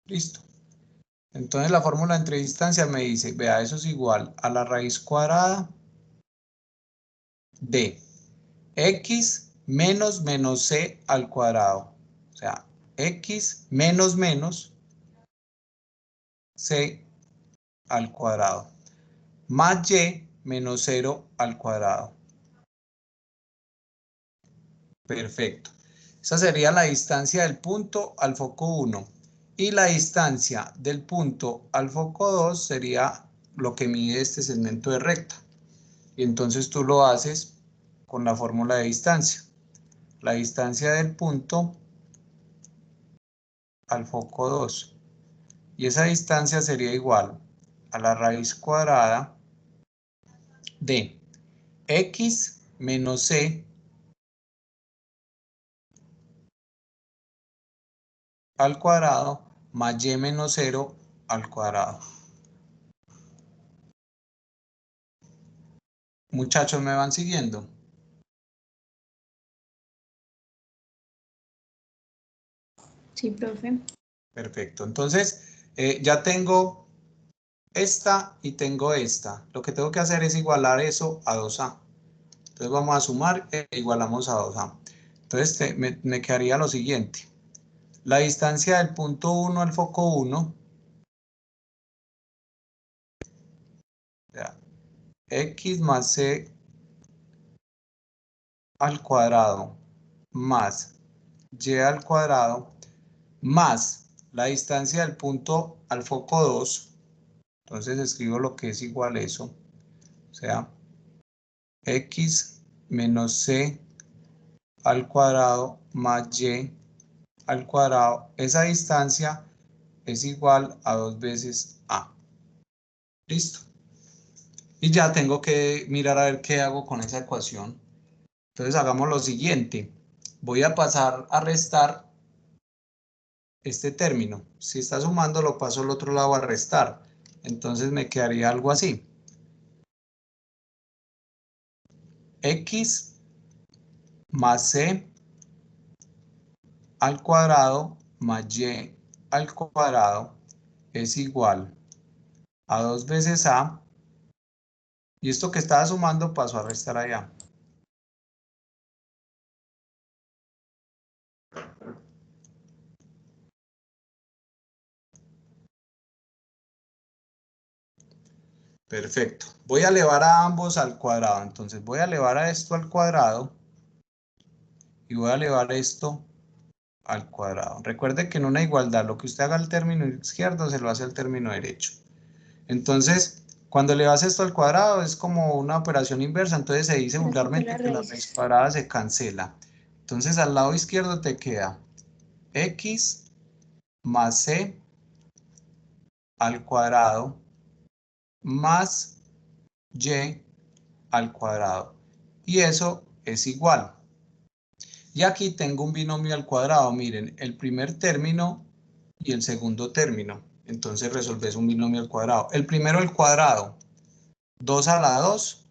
A: Listo. Entonces la fórmula entre distancias me dice, vea, eso es igual a la raíz cuadrada de x menos c al cuadrado. O sea, x menos c al cuadrado más y menos 0 al cuadrado. Perfecto. Esa sería la distancia del punto al foco 1. Y la distancia del punto al foco 2 sería lo que mide este segmento de recta. Y entonces tú lo haces con la fórmula de distancia. La distancia del punto al foco 2. Y esa distancia sería igual a la raíz cuadrada de x menos c al cuadrado más y menos 0 al cuadrado. Muchachos, ¿me van siguiendo?
C: Sí, profe.
A: Perfecto. Entonces, ya tengo esta y tengo esta. Lo que tengo que hacer es igualar eso a 2a. Entonces vamos a sumar e igualamos a 2a. Entonces me quedaría lo siguiente. La distancia del punto 1 al foco 1, x más c al cuadrado más y al cuadrado más la distancia del punto al foco 2. Entonces escribo lo que es igual a eso. O sea, x menos c al cuadrado más y al cuadrado. Esa distancia es igual a 2 veces a. Listo. Y ya tengo que mirar a ver qué hago con esa ecuación. Entonces hagamos lo siguiente. Voy a pasar a restar este término. Si está sumando, lo paso al otro lado a restar. Entonces me quedaría algo así. X más c al cuadrado más y al cuadrado es igual a 2 veces a. Y esto que estaba sumando pasó a restar allá. Perfecto. Voy a elevar a ambos al cuadrado. Entonces voy a elevar a esto al cuadrado y voy a elevar esto al cuadrado. Recuerde que en una igualdad lo que usted haga al término izquierdo se lo hace al término derecho. Entonces, cuando elevas esto al cuadrado es como una operación inversa. Entonces se dice vulgarmente que la raíz cuadrada se cancela. Entonces al lado izquierdo te queda x más c al cuadrado más y al cuadrado. Y eso es igual. Y aquí tengo un binomio al cuadrado. Miren, el primer término y el segundo término. Entonces resolves un binomio al cuadrado. El primero al cuadrado. 2 a la 2.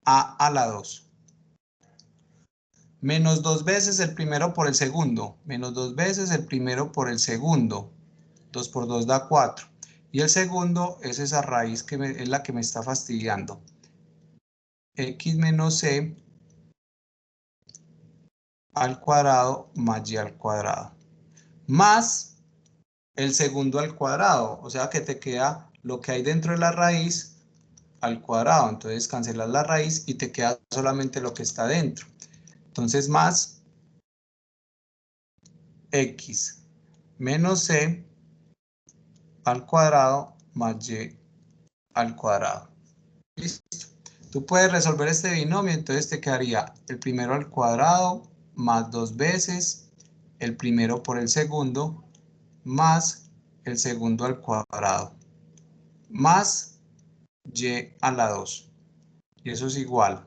A: A la 2. Menos 2 veces el primero por el segundo. Menos 2 veces el primero por el segundo. 2 por 2 da 4. Y el segundo es esa raíz que es la que me está fastidiando. X menos c al cuadrado más y al cuadrado. Más el segundo al cuadrado. O sea que te queda lo que hay dentro de la raíz al cuadrado. Entonces cancelas la raíz y te queda solamente lo que está dentro. Entonces más x menos c al cuadrado más y al cuadrado. Listo. Tú puedes resolver este binomio, entonces te quedaría el primero al cuadrado más 2 veces el primero por el segundo más el segundo al cuadrado más y a la 2. Y eso es igual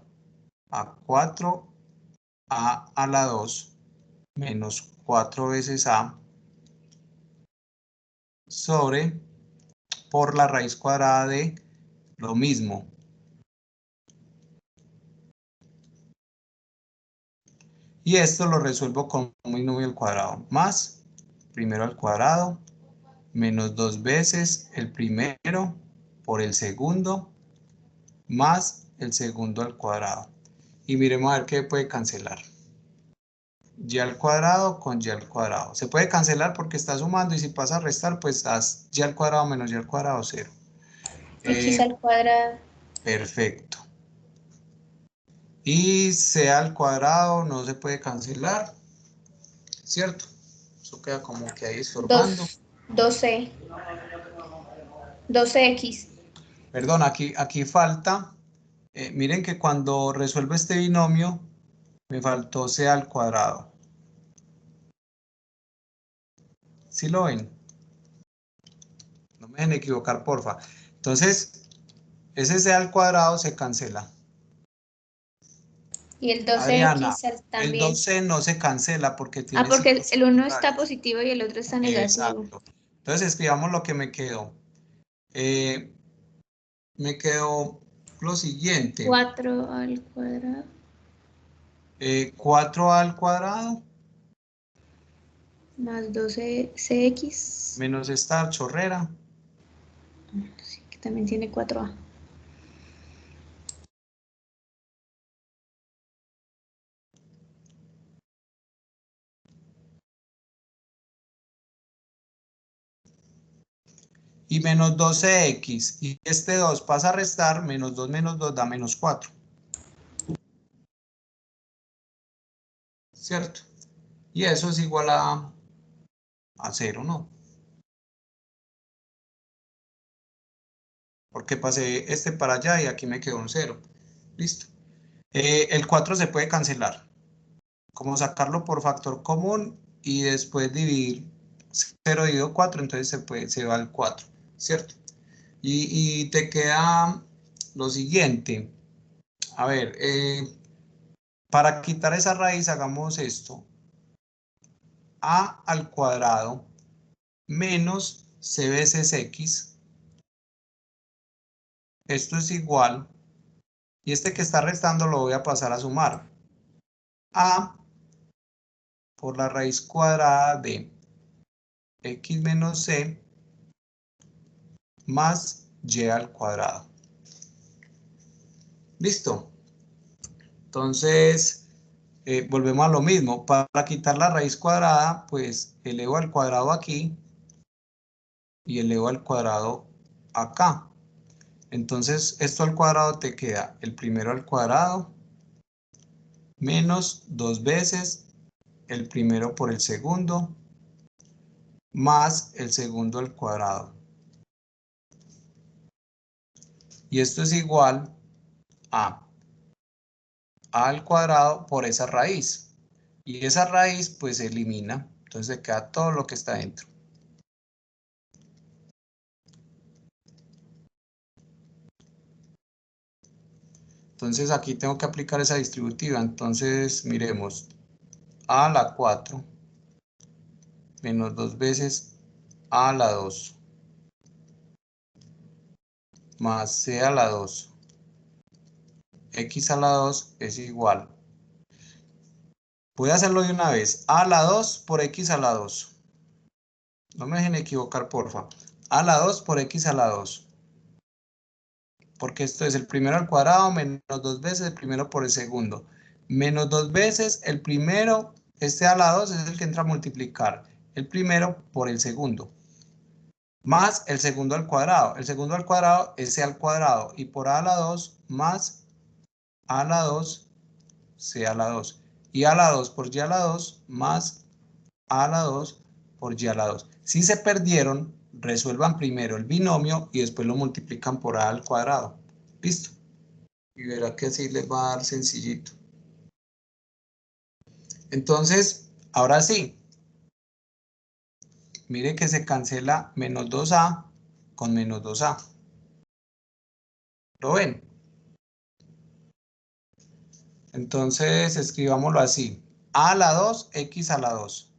A: a 4a a la 2 menos 4 veces a sobre por la raíz cuadrada de lo mismo. Y esto lo resuelvo con un binomio al cuadrado más primero al cuadrado menos 2 veces el primero por el segundo más el segundo al cuadrado. Y miremos a ver qué puede cancelar. y al cuadrado con y al cuadrado. Se puede cancelar porque está sumando y si pasa a restar, pues haz y al cuadrado menos y al cuadrado 0.
C: X al cuadrado.
A: Perfecto. Y c al cuadrado no se puede cancelar, ¿cierto? Eso queda como que ahí estorbando.
C: 12. 12x.
A: Perdón, aquí falta, miren que cuando resuelvo este binomio, me faltó c al cuadrado. ¿Sí lo ven? No me dejen equivocar, porfa. Entonces, ese c al cuadrado se cancela.
C: Y el
A: Adriana,
C: 12x
A: el
C: también.
A: 12 no se cancela porque tiene
C: porque el uno está
A: signos
C: positivo y el otro está negativo.
A: Exacto. Entonces escribamos lo que me quedó. Me quedó lo siguiente.
C: 4 al cuadrado.
A: 4 al cuadrado.
C: Más 12cx.
A: Menos esta chorrera.
C: Sí, que también tiene 4a.
A: Y menos 12x. Y este 2 pasa a restar. Menos 2 da menos 4. ¿Cierto? Y eso es igual a 0, ¿no? Porque pasé este para allá y aquí me quedó un 0. Listo. El 4 se puede cancelar. Como sacarlo por factor común y después dividir 0 dividido 4, entonces se va al 4, ¿cierto? Y te queda lo siguiente. A ver, para quitar esa raíz hagamos esto. A al cuadrado menos c veces x. Esto es igual. Y este que está restando lo voy a pasar a sumar. A por la raíz cuadrada de x menos c más y al cuadrado. ¿Listo? Entonces, volvemos a lo mismo. Para quitar la raíz cuadrada, pues elevo al cuadrado aquí y elevo al cuadrado acá. Entonces, esto al cuadrado te queda el primero al cuadrado menos 2 veces el primero por el segundo más el segundo al cuadrado. Y esto es igual a al cuadrado por esa raíz. Y esa raíz pues se elimina. Entonces se queda todo lo que está dentro. Entonces aquí tengo que aplicar esa distributiva. Entonces miremos a a la 4 menos 2 veces a la 2 más c a la 2 x a la 2 es igual. Voy a hacerlo de una vez. A a la 2 por x a la 2. No me dejen equivocar, porfa. A a la 2 por x a la 2. Porque esto es el primero al cuadrado menos 2 veces el primero por el segundo. Menos 2 veces el primero, este a la 2 es el que entra a multiplicar el primero por el segundo. Más el segundo al cuadrado. El segundo al cuadrado es c al cuadrado. Y por a la 2 más a la 2, c a la 2. Y a la 2 por y a la 2 más a la 2 por y a la 2. Si se perdieron, resuelvan primero el binomio y después lo multiplican por a al cuadrado. ¿Listo? Y verá que así les va a dar sencillito. Entonces, ahora sí. Mire que se cancela menos 2a con menos 2a. ¿Lo ven? Entonces, escribámoslo así. A a la 2, x a la 2.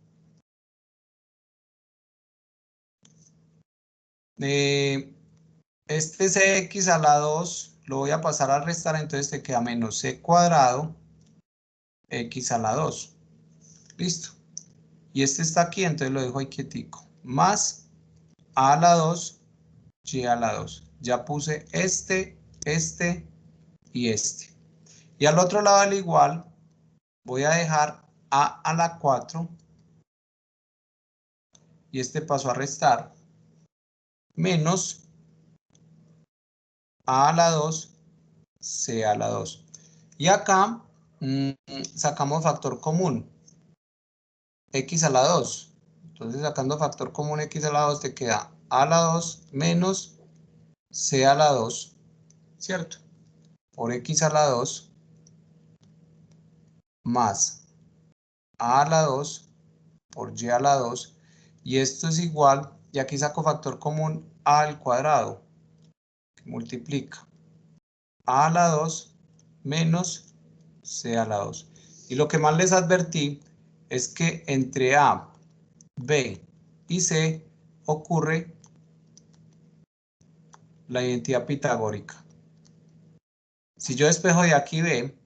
A: Este cx a la 2 lo voy a pasar a restar, entonces te queda menos c cuadrado x a la 2. Listo. Y este está aquí, entonces lo dejo ahí quietico. Más a la 2, y a la 2. Ya puse este y este. Y al otro lado al igual, voy a dejar a la 4, y este pasó a restar, menos a la 2, c a la 2. Y acá sacamos factor común, x a la 2. Entonces sacando factor común x a la 2 te queda a la 2 menos c a la 2, ¿cierto? Por x a la 2 más a la 2 por y a la 2. Y esto es igual, y aquí saco factor común a al cuadrado, que multiplica a la 2 menos c a la 2. Y lo que más les advertí es que entre a, b y c ocurre la identidad pitagórica. Si yo despejo de aquí b,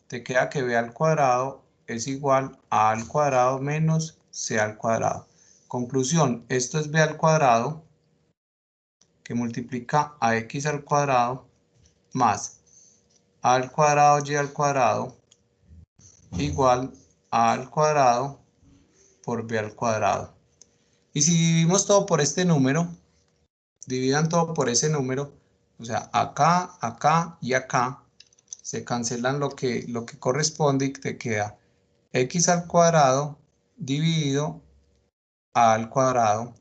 A: te queda que b al cuadrado es igual a al cuadrado menos c al cuadrado. Conclusión, esto es b al cuadrado, que multiplica a x al cuadrado, más a al cuadrado y al cuadrado, igual a al cuadrado por b al cuadrado. Y si dividimos todo por este número, dividan todo por ese número, o sea, acá, acá y acá, se cancelan lo que corresponde y te queda x al cuadrado dividido a al cuadrado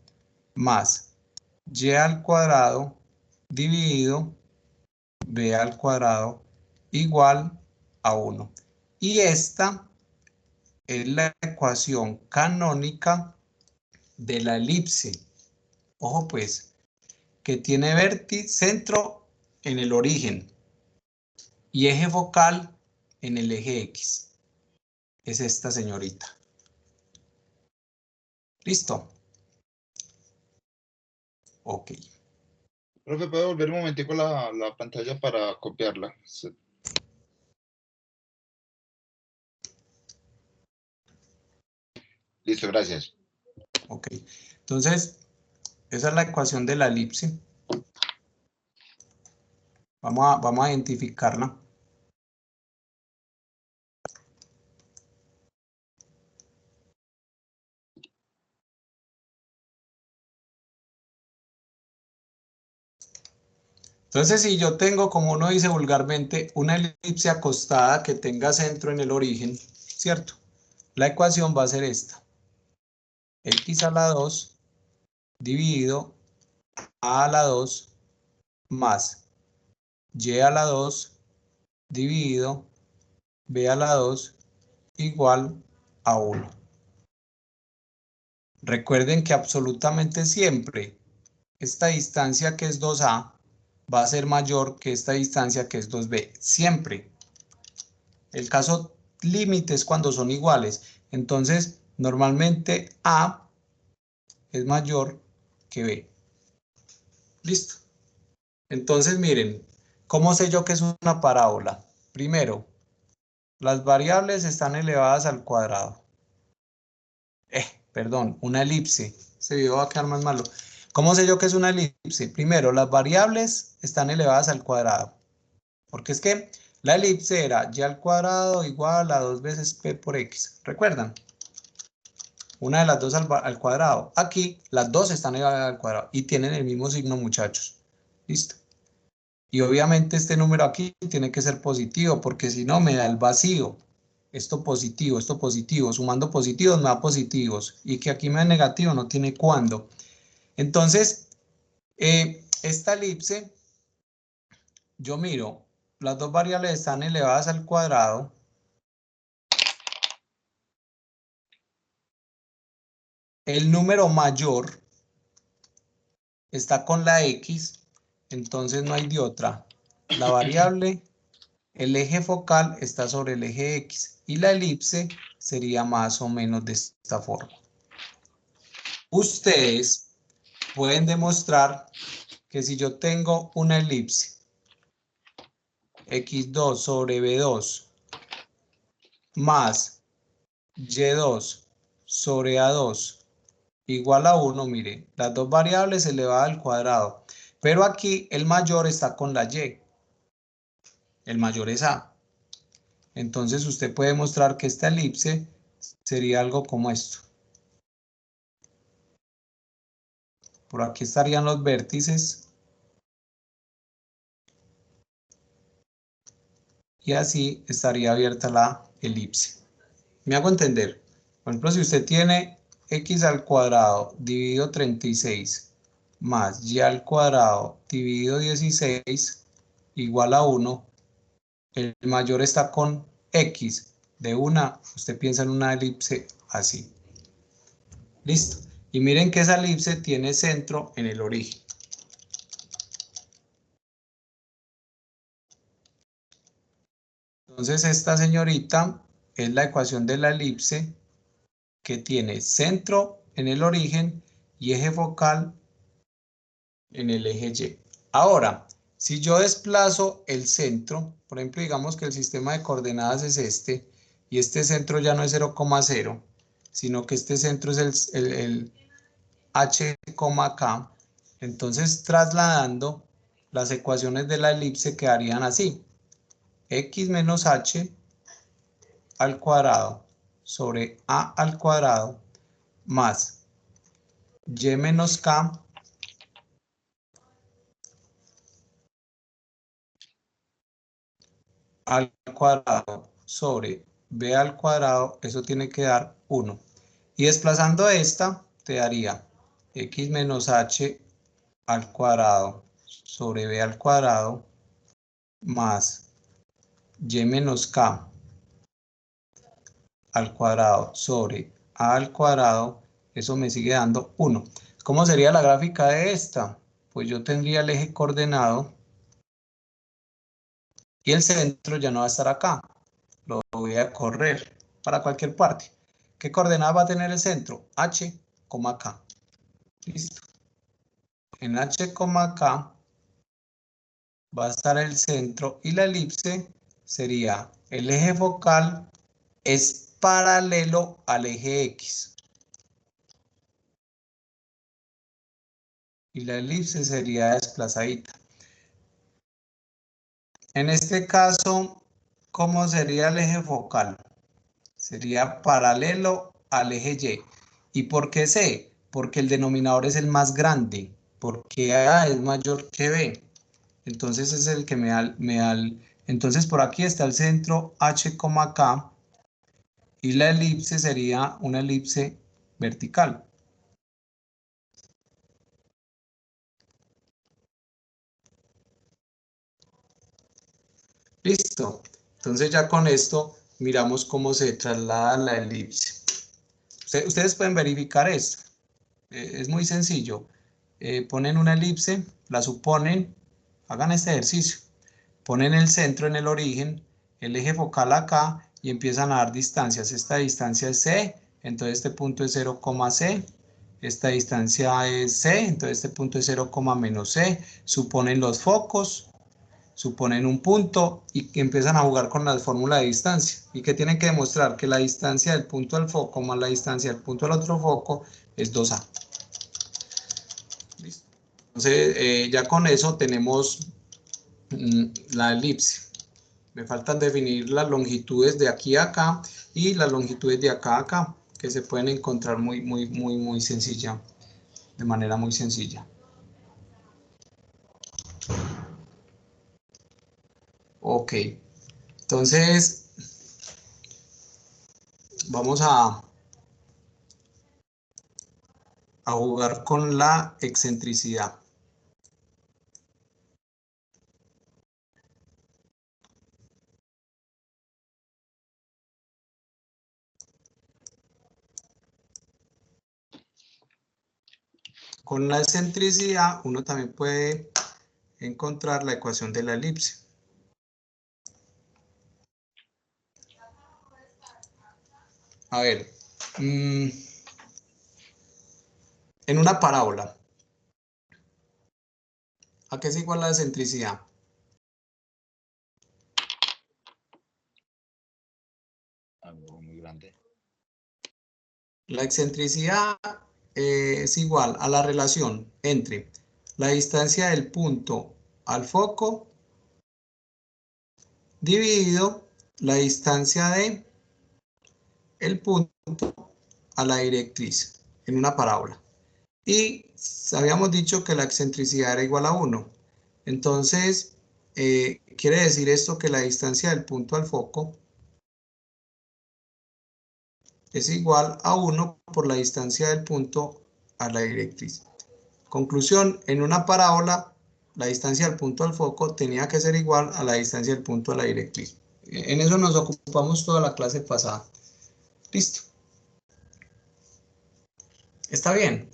A: más y al cuadrado dividido b al cuadrado igual a 1. Y esta es la ecuación canónica de la elipse. Ojo pues, que tiene centro en el origen y eje focal en el eje X. Es esta señorita. ¿Listo? Ok.
B: Profe, ¿puede volver un momentico la pantalla para copiarla? Sí. Listo, gracias.
A: Ok. Entonces, esa es la ecuación de la elipse. Vamos a identificarla. Entonces, si yo tengo, como uno dice vulgarmente, una elipse acostada que tenga centro en el origen, ¿cierto? La ecuación va a ser esta. X a la 2 dividido a la 2 más y a la 2 dividido b a la 2 igual a 1. Recuerden que absolutamente siempre esta distancia que es 2a va a ser mayor que esta distancia que es 2b. Siempre. El caso límite es cuando son iguales. Entonces, normalmente a es mayor que b. Listo. Entonces, miren, ¿cómo sé yo que es una parábola? Primero, las variables están elevadas al cuadrado. Perdón, una elipse. Este video va a quedar más malo. ¿Cómo sé yo que es una elipse? Primero, las variables están elevadas al cuadrado. Porque es que la elipse era y al cuadrado igual a 2 veces p por x. ¿Recuerdan? Una de las dos al cuadrado. Aquí las dos están elevadas al cuadrado y tienen el mismo signo, muchachos. ¿Listo? Y obviamente este número aquí tiene que ser positivo porque si no me da el vacío. Esto positivo, sumando positivos me da positivos. Y que aquí me da negativo no tiene cuándo. Entonces, esta elipse, yo miro, las dos variables están elevadas al cuadrado. El número mayor está con la x, entonces no hay de otra. La variable, el eje focal está sobre el eje x y la elipse sería más o menos de esta forma. Ustedes pueden demostrar que si yo tengo una elipse x2 sobre b2 más y2 sobre a2 igual a 1, mire, las dos variables elevadas al cuadrado, pero aquí el mayor está con la y, el mayor es a. Entonces usted puede mostrar que esta elipse sería algo como esto. Por aquí estarían los vértices. Y así estaría abierta la elipse. ¿Me hago entender? Por ejemplo, si usted tiene x al cuadrado dividido 36 más y al cuadrado dividido 16 igual a 1, el mayor está con x de una, usted piensa en una elipse así. Listo. Y miren que esa elipse tiene centro en el origen. Entonces esta señorita es la ecuación de la elipse que tiene centro en el origen y eje focal en el eje Y. Ahora, si yo desplazo el centro, por ejemplo, digamos que el sistema de coordenadas es este, y este centro ya no es 0,0, sino que este centro es el h, k, entonces trasladando las ecuaciones de la elipse quedarían así. X menos h al cuadrado sobre a al cuadrado más y menos k al cuadrado sobre b al cuadrado, eso tiene que dar 1. Y desplazando esta, te daría x menos h al cuadrado sobre b al cuadrado más y menos k al cuadrado sobre a al cuadrado, eso me sigue dando 1. ¿Cómo sería la gráfica de esta? Pues yo tendría el eje coordenado y el centro ya no va a estar acá. Lo voy a correr para cualquier parte. ¿Qué coordenada va a tener el centro? H, K. Listo. En H, K va a estar el centro y la elipse sería el eje focal es paralelo al eje X. Y la elipse sería desplazadita. En este caso, ¿cómo sería el eje focal? Sería paralelo al eje Y. ¿Y por qué C? Porque el denominador es el más grande, porque A es mayor que B. Entonces es el que me da entonces por aquí está el centro H, K y la elipse sería una elipse vertical. Listo. Entonces ya con esto miramos cómo se traslada la elipse. Ustedes pueden verificar esto. Es muy sencillo. Ponen una elipse, la suponen, hagan este ejercicio. Ponen el centro en el origen, el eje focal acá y empiezan a dar distancias. Esta distancia es C, entonces este punto es 0,C. Esta distancia es C, entonces este punto es 0, menos C. Suponen los focos, suponen un punto y empiezan a jugar con la fórmula de distancia. ¿Y qué tienen que demostrar? Que la distancia del punto al foco más la distancia del punto al otro foco es 2A. ¿Listo? Entonces, ya con eso tenemos la elipse. Me faltan definir las longitudes de aquí a acá y las longitudes de acá a acá, que se pueden encontrar muy sencilla, de manera muy sencilla. Ok, entonces vamos a jugar con la excentricidad. Con la excentricidad uno también puede encontrar la ecuación de la elipse. A ver, en una parábola, ¿a qué es igual la excentricidad?
B: Algo muy grande.
A: La excentricidad es igual a la relación entre la distancia del punto al foco dividido la distancia de el punto a la directriz en una parábola. Y habíamos dicho que la excentricidad era igual a 1. Entonces, quiere decir esto que la distancia del punto al foco es igual a 1 por la distancia del punto a la directriz. Conclusión, en una parábola, la distancia del punto al foco tenía que ser igual a la distancia del punto a la directriz. En eso nos ocupamos toda la clase pasada. Listo. ¿Está bien?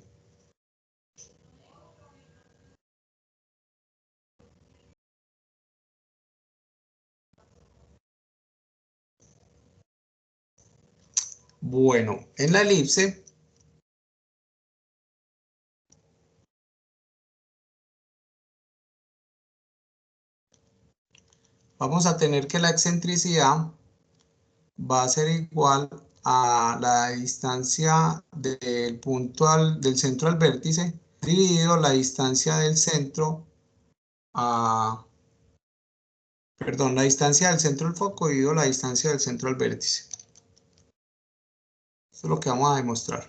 A: Bueno, en la elipse vamos a tener que la excentricidad va a ser igual a la distancia del punto del centro al vértice dividido la distancia del centro la distancia del centro al foco dividido la distancia del centro al vértice. Eso es lo que vamos a demostrar.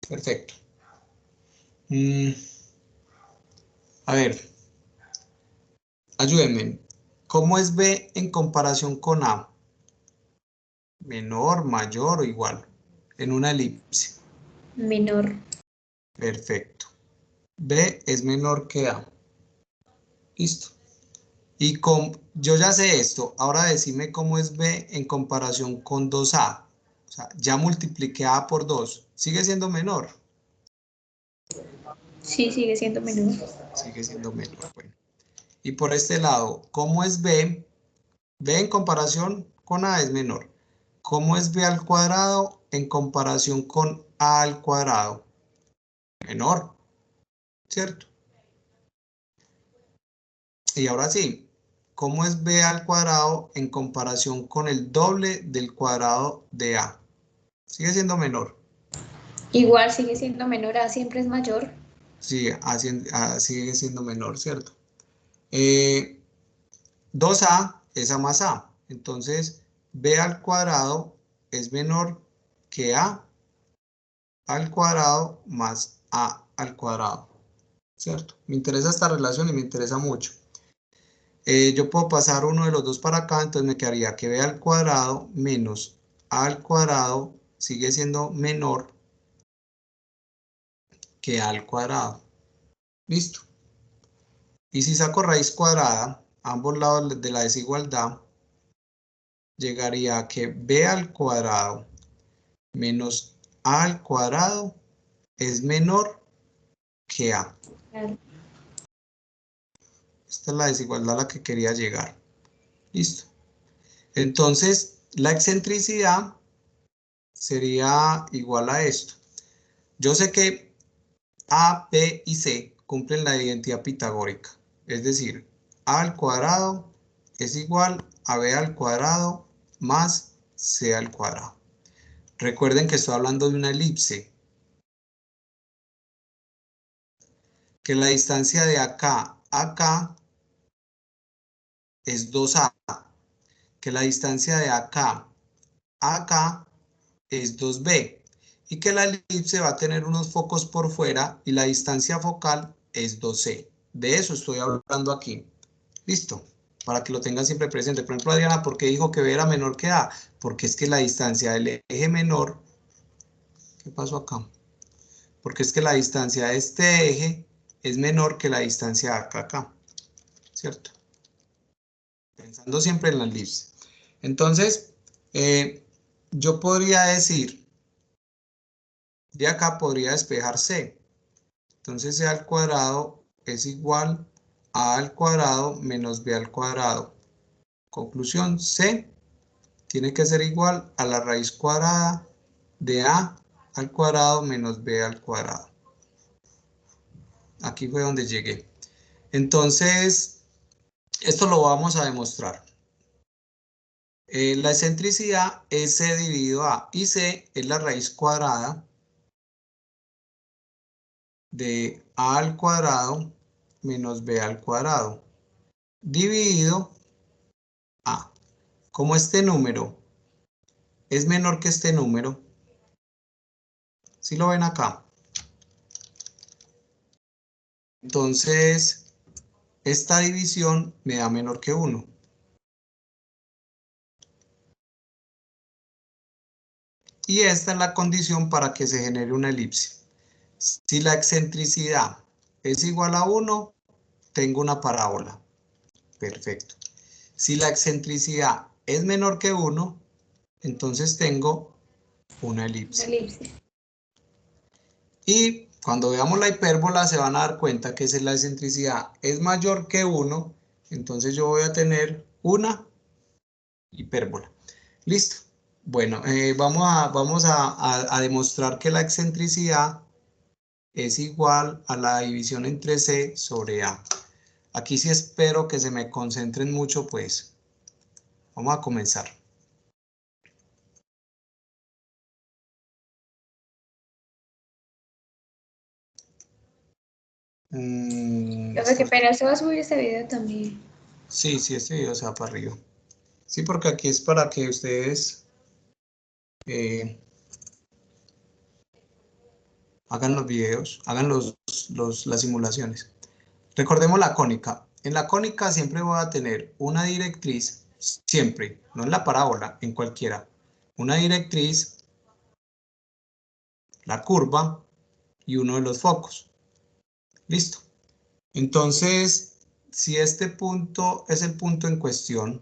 A: Perfecto. A ver, ayúdenme. ¿Cómo es B en comparación con A? ¿Menor, mayor o igual? En una elipse.
C: Menor.
A: Perfecto. B es menor que A. Listo. Y yo ya sé esto. Ahora decime cómo es B en comparación con 2A. O sea, ya multipliqué A por 2. ¿Sigue siendo menor?
C: Sí, sigue siendo menor.
A: Sigue siendo menor. Bueno. Y por este lado, ¿cómo es B? B en comparación con A es menor. ¿Cómo es B al cuadrado en comparación con A al cuadrado? Menor, ¿cierto? Y ahora sí, ¿cómo es B al cuadrado en comparación con el doble del cuadrado de A? Sigue siendo menor.
C: Igual sigue siendo menor, A siempre es mayor.
A: Sí, sigue siendo menor, ¿cierto? 2A es A más A. Entonces, B al cuadrado es menor que A al cuadrado más A al cuadrado, ¿cierto? Me interesa esta relación y me interesa mucho. Yo puedo pasar uno de los dos para acá, entonces me quedaría que B al cuadrado menos A al cuadrado sigue siendo menor que A al cuadrado. ¿Listo? Y si saco raíz cuadrada, ambos lados de la desigualdad, llegaría a que B al cuadrado menos A al cuadrado es menor que A.
C: Claro.
A: Esta es la desigualdad a la que quería llegar. Listo. Entonces, la excentricidad sería igual a esto. Yo sé que A, B y C cumplen la identidad pitagórica. Es decir, A al cuadrado es igual a B al cuadrado más C al cuadrado. Recuerden que estoy hablando de una elipse. Que la distancia de acá a acá es 2A. Que la distancia de acá a acá es 2B. Y que la elipse va a tener unos focos por fuera y la distancia focal es 2C. De eso estoy hablando aquí. Listo. Para que lo tengan siempre presente. Por ejemplo, Adriana, ¿por qué dijo que B era menor que A? Porque es que la distancia del eje menor... ¿Qué pasó acá? Porque es que la distancia de este eje es menor que la distancia de acá a acá. ¿Cierto? Pensando siempre en la elipse. Entonces, yo podría decir, de acá podría despejar C. Entonces C al cuadrado es igual a al cuadrado menos B al cuadrado. Conclusión, C tiene que ser igual a la raíz cuadrada de A al cuadrado menos B al cuadrado. Aquí fue donde llegué. Entonces, esto lo vamos a demostrar. La excentricidad es C dividido A y C es la raíz cuadrada de A al cuadrado menos B al cuadrado dividido A. Como este número es menor que este número. ¿Sí lo ven acá? Entonces, esta división me da menor que 1. Y esta es la condición para que se genere una elipse. Si la excentricidad es igual a 1, tengo una parábola. Perfecto. Si la excentricidad es menor que 1, entonces tengo una elipse. Y cuando veamos la hipérbola se van a dar cuenta que si la excentricidad es mayor que 1, entonces yo voy a tener una hipérbola. Listo. Bueno, vamos a demostrar que la excentricidad es igual a la división entre C sobre A. Aquí sí espero que se me concentren mucho, pues. Vamos a comenzar.
C: Qué pena, usted va a subir este video también.
A: Sí, este video se va para arriba. Sí, porque aquí es para que ustedes hagan los videos, hagan las simulaciones. Recordemos la cónica. En la cónica siempre voy a tener una directriz, siempre, no en la parábola, en cualquiera. Una directriz, la curva y uno de los focos. Listo. Entonces, si este punto es el punto en cuestión,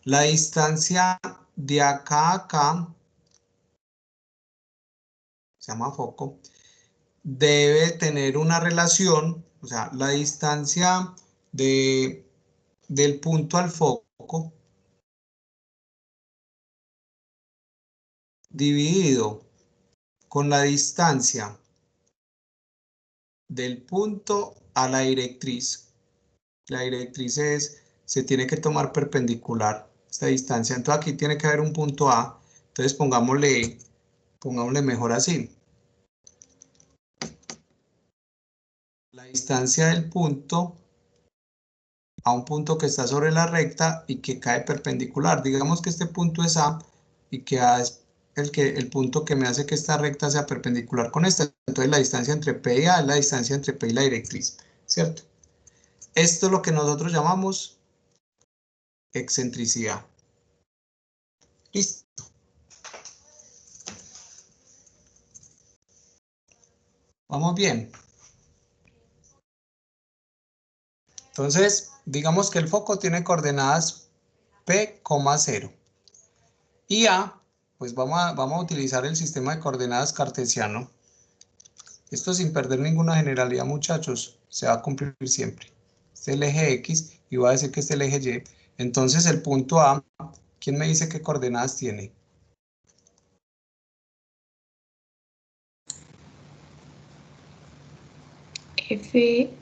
A: la distancia de acá a acá, se llama foco, debe tener una relación, o sea, la distancia del punto al foco dividido con la distancia del punto a la directriz. La directriz se tiene que tomar perpendicular esta distancia. Entonces aquí tiene que haber un punto A. Entonces pongámosle mejor así. La distancia del punto a un punto que está sobre la recta y que cae perpendicular. Digamos que este punto es A y que A es el punto que me hace que esta recta sea perpendicular con esta. Entonces la distancia entre P y A es la distancia entre P y la directriz, ¿cierto? Esto es lo que nosotros llamamos excentricidad. Listo. Vamos bien. Entonces, digamos que el foco tiene coordenadas P, 0. Y A, pues vamos a utilizar el sistema de coordenadas cartesiano. Esto sin perder ninguna generalidad, muchachos, se va a cumplir siempre. Este es el eje X y voy a decir que este es el eje Y. Entonces el punto A, ¿quién me dice qué coordenadas tiene?
C: F.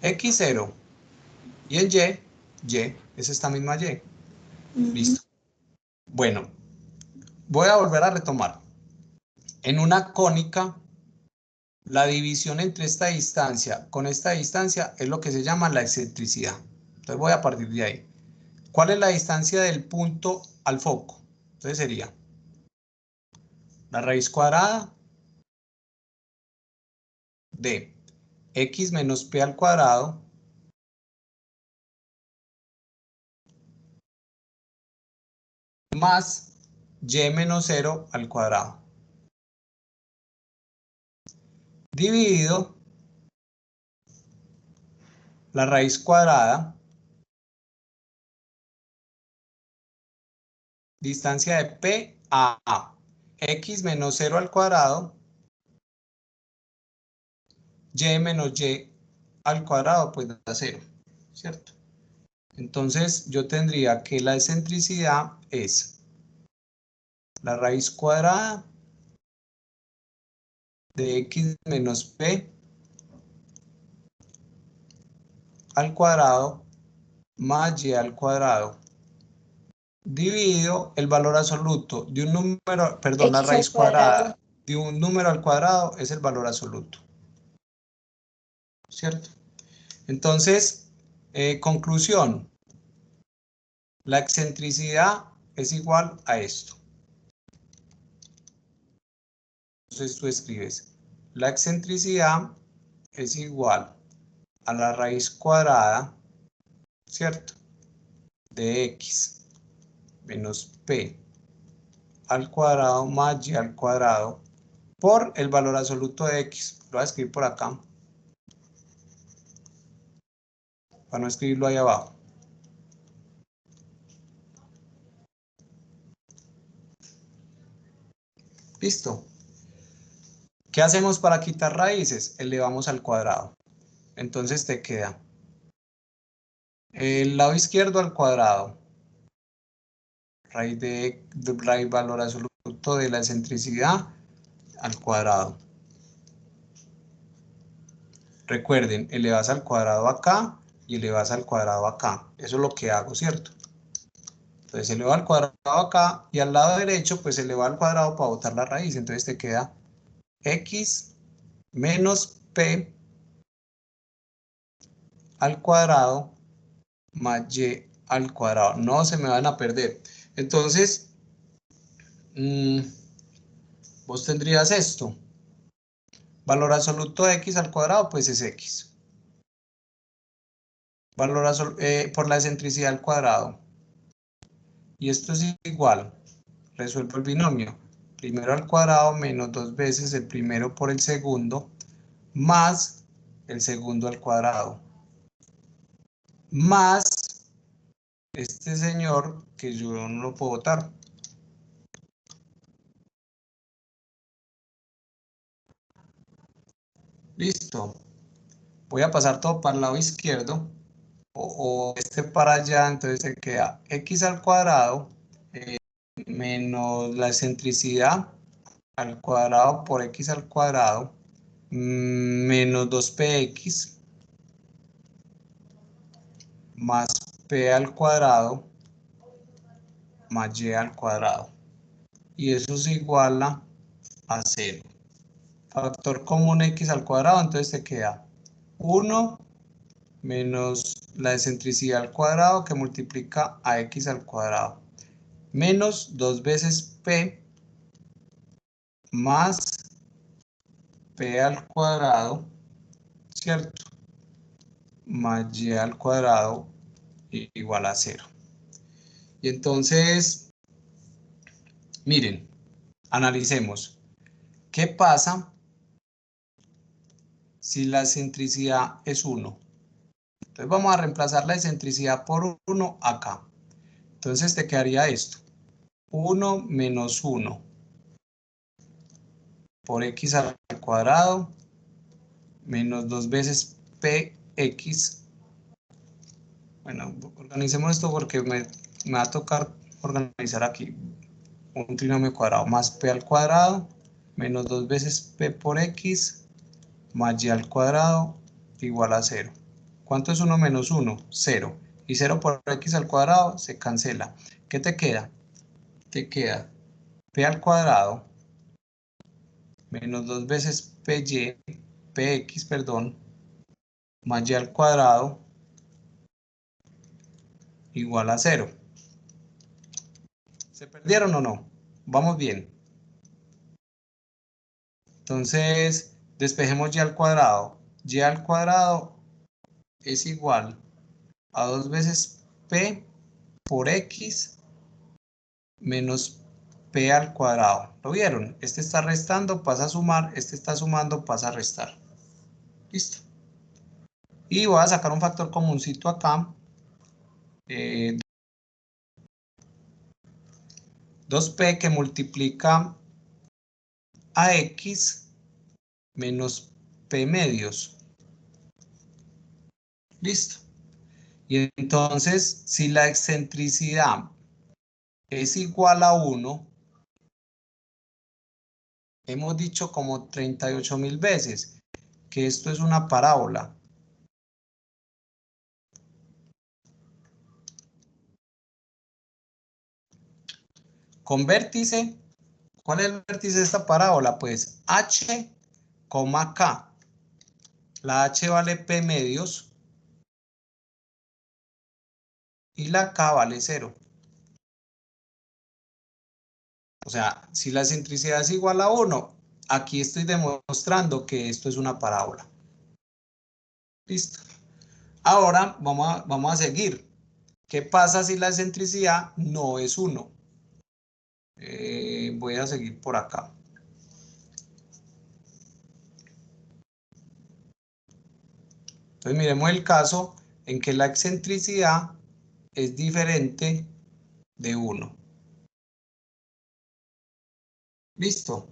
A: X0. Y en Y es esta misma Y. Listo. Bueno, voy a volver a retomar. En una cónica, la división entre esta distancia con esta distancia es lo que se llama la excentricidad. Entonces voy a partir de ahí. ¿Cuál es la distancia del punto al foco? Entonces sería la raíz cuadrada de x menos p al cuadrado más y menos 0 al cuadrado dividido la raíz cuadrada, distancia de p a a, x menos 0 al cuadrado, y menos y al cuadrado, pues da 0, ¿cierto? Entonces yo tendría que la excentricidad es la raíz cuadrada de x menos p al cuadrado más y al cuadrado dividido el valor absoluto de un número, perdón, la
C: X al
A: raíz cuadrada de un número al cuadrado es el valor absoluto, ¿cierto? Entonces, conclusión, La excentricidad es igual a esto. Entonces tú escribes, la excentricidad es igual a la raíz cuadrada, ¿cierto? De x menos p al cuadrado más y al cuadrado por el valor absoluto de x. Lo voy a escribir por acá, para no escribirlo ahí abajo. Listo. ¿Qué hacemos para quitar raíces? Elevamos al cuadrado. Entonces te queda el lado izquierdo al cuadrado. Raíz valor absoluto de la excentricidad al cuadrado. Recuerden, elevas al cuadrado acá y elevas al cuadrado acá. Eso es lo que hago, ¿cierto? Entonces elevo al cuadrado acá y al lado derecho pues eleva al cuadrado para botar la raíz. Entonces te queda x menos p al cuadrado más y al cuadrado. No se me van a perder. Entonces, vos tendrías esto. Valor absoluto de x al cuadrado pues es x. Valor por la excentricidad al cuadrado. Y esto es igual. Resuelvo el binomio. Primero al cuadrado menos 2 veces el primero por el segundo más el segundo al cuadrado. Más este señor que yo no lo puedo botar. Listo. Voy a pasar todo para el lado izquierdo. O este para allá, entonces se queda x al cuadrado menos la excentricidad al cuadrado por x al cuadrado menos 2px más p al cuadrado más y al cuadrado. Y eso es igual a 0. Factor común x al cuadrado, entonces te queda 1 menos la excentricidad al cuadrado que multiplica a x al cuadrado menos 2 veces p más p al cuadrado, ¿cierto? Más y al cuadrado igual a 0. Y entonces, miren, analicemos. ¿Qué pasa si la excentricidad es 1? Entonces vamos a reemplazar la excentricidad por 1 acá. Entonces te quedaría esto. 1 menos 1 por x al cuadrado menos 2 veces px. Bueno, organicemos esto porque me va a tocar organizar aquí. Un trinomio cuadrado más p al cuadrado menos 2 veces p por x más y al cuadrado igual a 0. ¿Cuánto es 1 menos 1? 0. Y 0 por x al cuadrado se cancela. ¿Qué te queda? Te queda p al cuadrado menos 2 veces px, perdón, más y al cuadrado igual a 0. ¿Se perdieron o no? Vamos bien. Entonces, despejemos y al cuadrado. Y al cuadrado es igual a 2 veces p por x menos p al cuadrado. ¿Lo vieron? Este está restando, pasa a sumar. Este está sumando, pasa a restar. Listo. Y voy a sacar un factor comúncito acá. 2p que multiplica a x menos p medios. Listo. Y entonces, si la excentricidad es igual a 1, hemos dicho como 38.000 veces que esto es una parábola. Con vértice, ¿cuál es el vértice de esta parábola? Pues h, k. La h vale p medios. y la K vale 0. O sea, si la excentricidad es igual a 1, aquí estoy demostrando que esto es una parábola. Listo. Ahora vamos a seguir. ¿Qué pasa si la excentricidad no es 1? Voy a seguir por acá. Entonces miremos el caso en que la excentricidad es diferente de 1. Listo.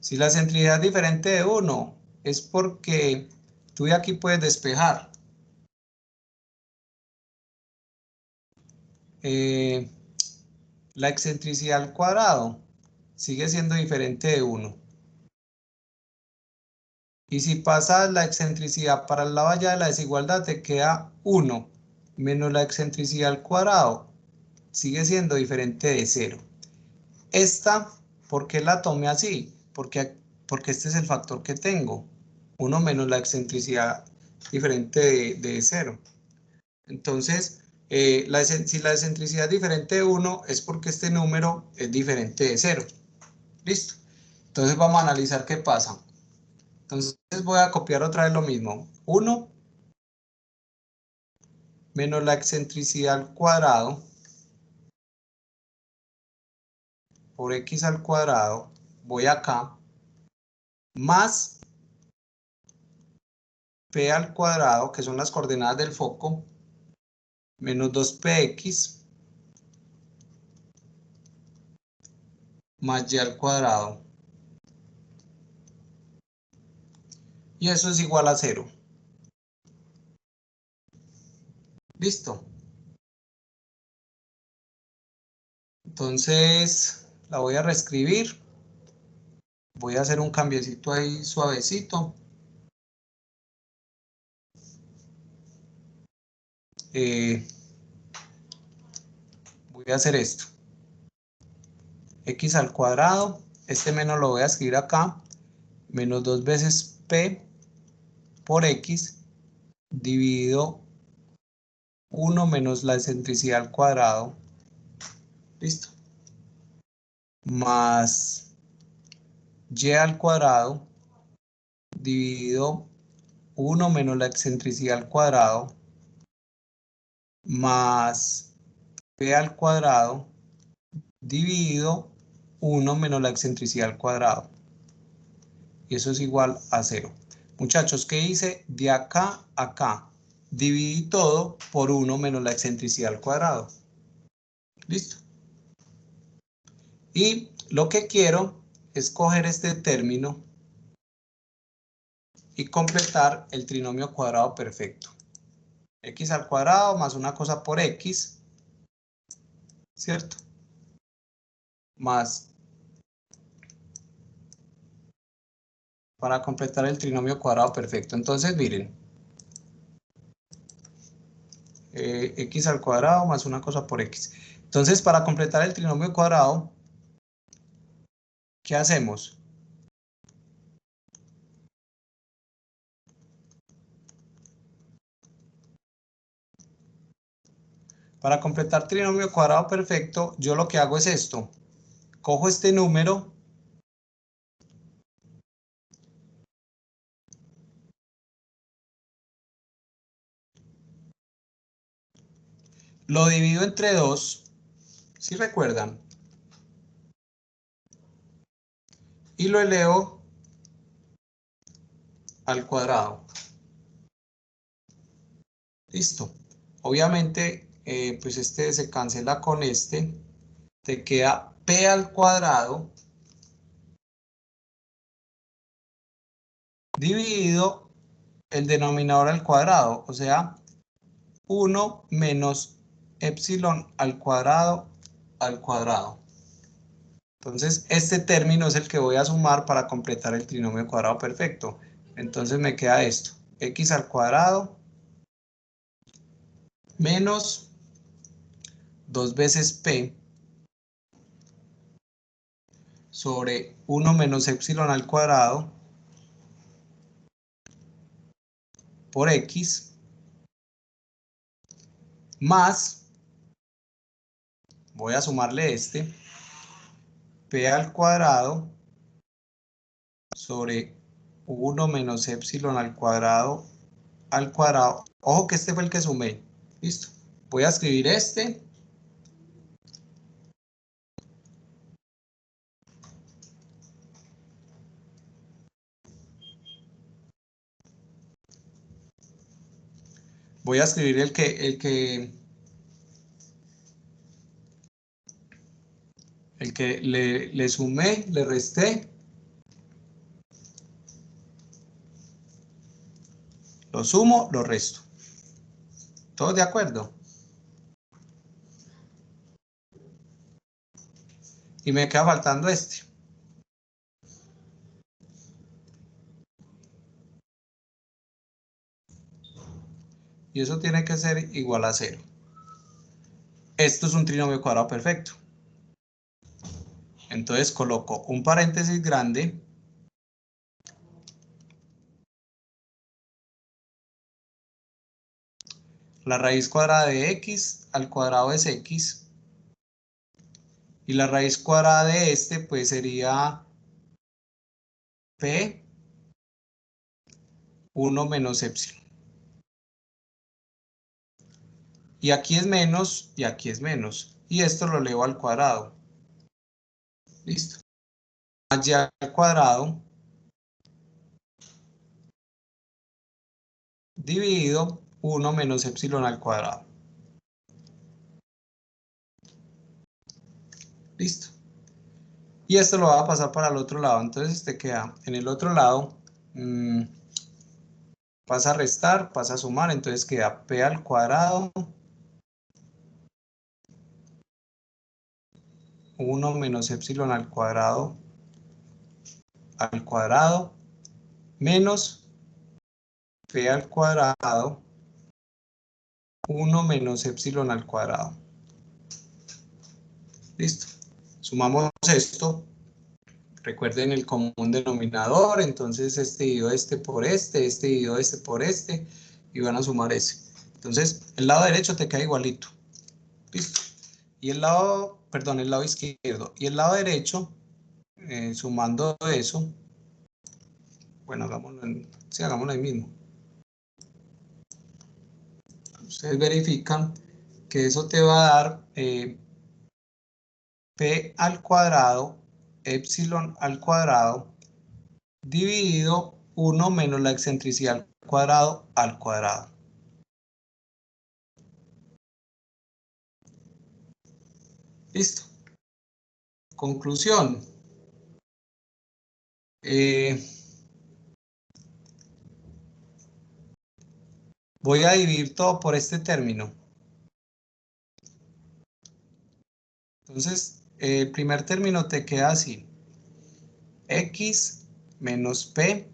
A: Si la excentricidad es diferente de 1, es porque tú de aquí puedes despejar. La excentricidad al cuadrado sigue siendo diferente de 1. Y si pasas la excentricidad para el lado allá de la desigualdad, te queda 1 menos la excentricidad al cuadrado. Sigue siendo diferente de 0. Esta, ¿por qué la tomé así? Porque este es el factor que tengo. 1 menos la excentricidad diferente de 0. Entonces, si la excentricidad es diferente de 1, es porque este número es diferente de 0. ¿Listo? Entonces vamos a analizar qué pasa. Entonces voy a copiar otra vez lo mismo. 1 menos la excentricidad al cuadrado por x al cuadrado, voy acá, más p al cuadrado, que son las coordenadas del foco, menos 2px más y al cuadrado. Y eso es igual a 0. Listo. Entonces la voy a reescribir. Voy a hacer un cambiecito ahí suavecito. Voy a hacer esto. X al cuadrado. Este menos lo voy a escribir acá. Menos 2 veces P por X dividido 1 menos la excentricidad al cuadrado. Listo. Más y al cuadrado dividido 1 menos la excentricidad al cuadrado más p al cuadrado dividido 1 menos la excentricidad al cuadrado. Y eso es igual a 0. Muchachos, ¿qué hice? De acá a acá. Dividí todo por 1 menos la excentricidad al cuadrado. ¿Listo? Y lo que quiero es coger este término y completar el trinomio cuadrado perfecto. X al cuadrado más una cosa por X, ¿cierto? Más, para completar el trinomio cuadrado perfecto. Entonces, miren, X al cuadrado más una cosa por X. Entonces, para completar el trinomio cuadrado, ¿qué hacemos? Para completar trinomio cuadrado perfecto, yo lo que hago es esto. Cojo este número lo divido entre 2, si recuerdan, y lo elevo al cuadrado. Listo. Obviamente, pues este se cancela con este. Te queda p al cuadrado dividido el denominador al cuadrado, o sea, 1 menos epsilon al cuadrado al cuadrado. Entonces, este término es el que voy a sumar para completar el trinomio cuadrado perfecto. Entonces me queda esto, x al cuadrado menos 2 veces p sobre 1 menos epsilon al cuadrado por x más, voy a sumarle p al cuadrado sobre 1 menos epsilon al cuadrado. Ojo que este fue el que sumé. Listo. Voy a escribir voy a escribir el que le sumé, le resté. Lo sumo, lo resto. ¿Todos de acuerdo? Y me queda faltando Y eso tiene que ser igual a 0. Esto es un trinomio cuadrado perfecto. Entonces coloco un paréntesis grande. La raíz cuadrada de x al cuadrado es x. Y la raíz cuadrada de pues sería p 1 menos epsilon. Y aquí es menos, y aquí es menos. Y esto lo elevo al cuadrado. Listo. Más y al cuadrado dividido 1 menos epsilon al cuadrado. Listo. Y esto lo va a pasar para el otro lado. Entonces te queda en el otro lado, pasa a restar, pasa a sumar, entonces queda p al cuadrado 1 menos epsilon al cuadrado menos p al cuadrado 1 menos epsilon al cuadrado. Listo. Sumamos esto. Recuerden el común denominador, entonces dividido por dividido por y van a sumar ese. Entonces, el lado derecho te queda igualito. Listo. Y el lado izquierdo. Y el lado derecho, sumando eso, bueno, hagámoslo ahí mismo. Ustedes verifican que eso te va a dar p al cuadrado, epsilon al cuadrado, dividido 1 menos la excentricidad al cuadrado. Listo. Conclusión. Voy a dividir todo por este término. Entonces, el primer término te queda así. X menos P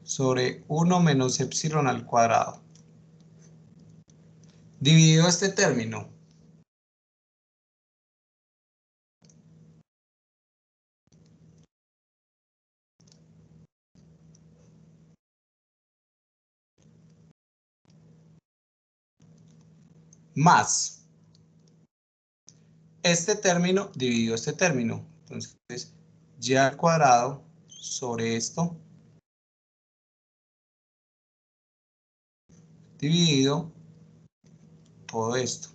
A: sobre 1 menos epsilon al cuadrado. Dividido este término. Más este término dividido este término. Entonces, y al cuadrado sobre esto dividido todo esto.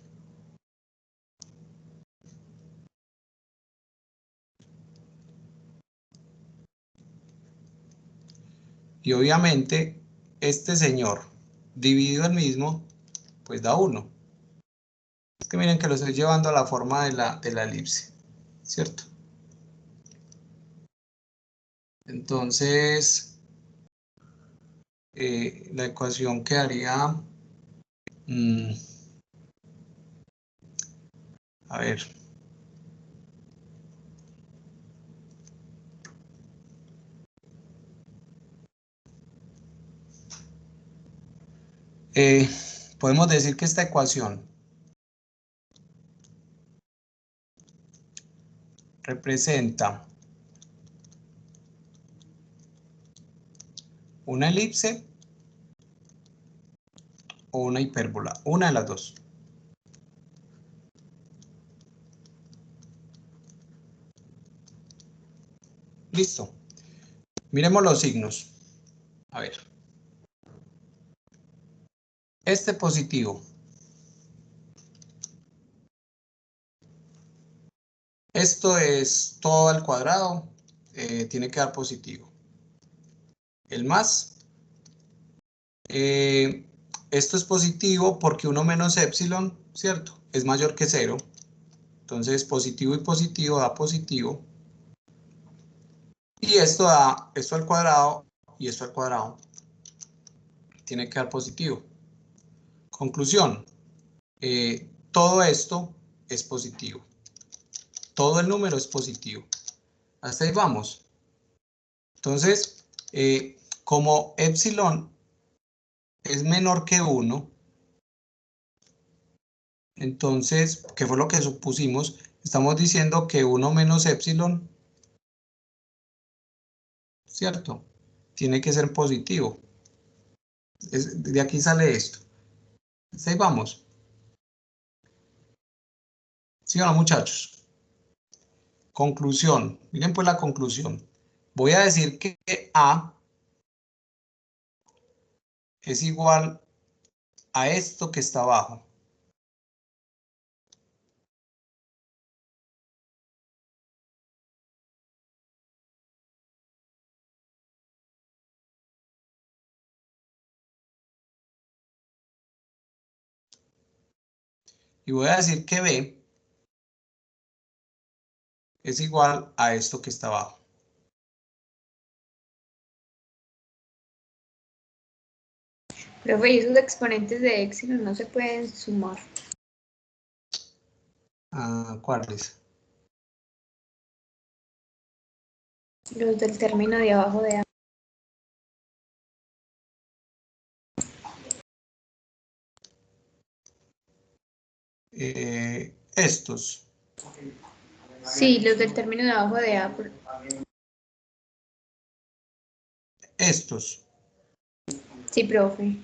A: Y obviamente, este señor dividido el mismo, pues da 1. Es que miren que lo estoy llevando a la forma de la elipse, ¿cierto? Entonces, la ecuación quedaría, a ver, podemos decir que esta ecuación representa una elipse o una hipérbola, una de las dos. Listo. Miremos los signos. A ver. Este positivo. Esto es todo al cuadrado. Tiene que dar positivo. El más. Esto es positivo porque 1 menos epsilon, ¿cierto? Es mayor que 0. Entonces positivo y positivo da positivo. Y esto da esto al cuadrado y esto al cuadrado. Tiene que dar positivo. Conclusión. Todo esto es positivo. Todo el número es positivo. Hasta ahí vamos. Entonces, como epsilon es menor que 1, entonces, ¿qué fue lo que supusimos? Estamos diciendo que 1 menos epsilon, ¿cierto? Tiene que ser positivo. De aquí sale esto. Hasta ahí vamos. ¿Sí o no, muchachos? Conclusión. Miren pues la conclusión. Voy a decir que A es igual a esto que está abajo. Y voy a decir que B es igual a esto que está abajo.
C: Profe, y esos exponentes de epsilon no se pueden sumar.
A: ¿Cuáles?
C: Los del término de abajo de A.
A: Estos.
C: Sí, los del término de abajo de A.
A: Estos.
C: Sí, profe.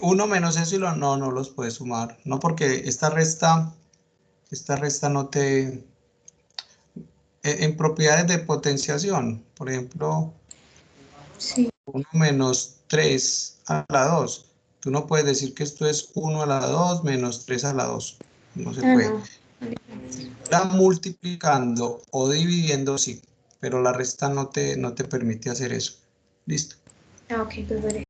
A: 1 menos epsilon, no los puedes sumar. No, porque esta resta no te... En propiedades de potenciación, por ejemplo,
C: Sí.
A: 1 menos 3 a la 2. Tú no puedes decir que esto es 1 a la 2 menos 3 a la 2. No se puede.
C: No.
A: Está multiplicando o dividiendo, sí, pero la resta no te permite hacer eso. Listo.
C: Ok, profe.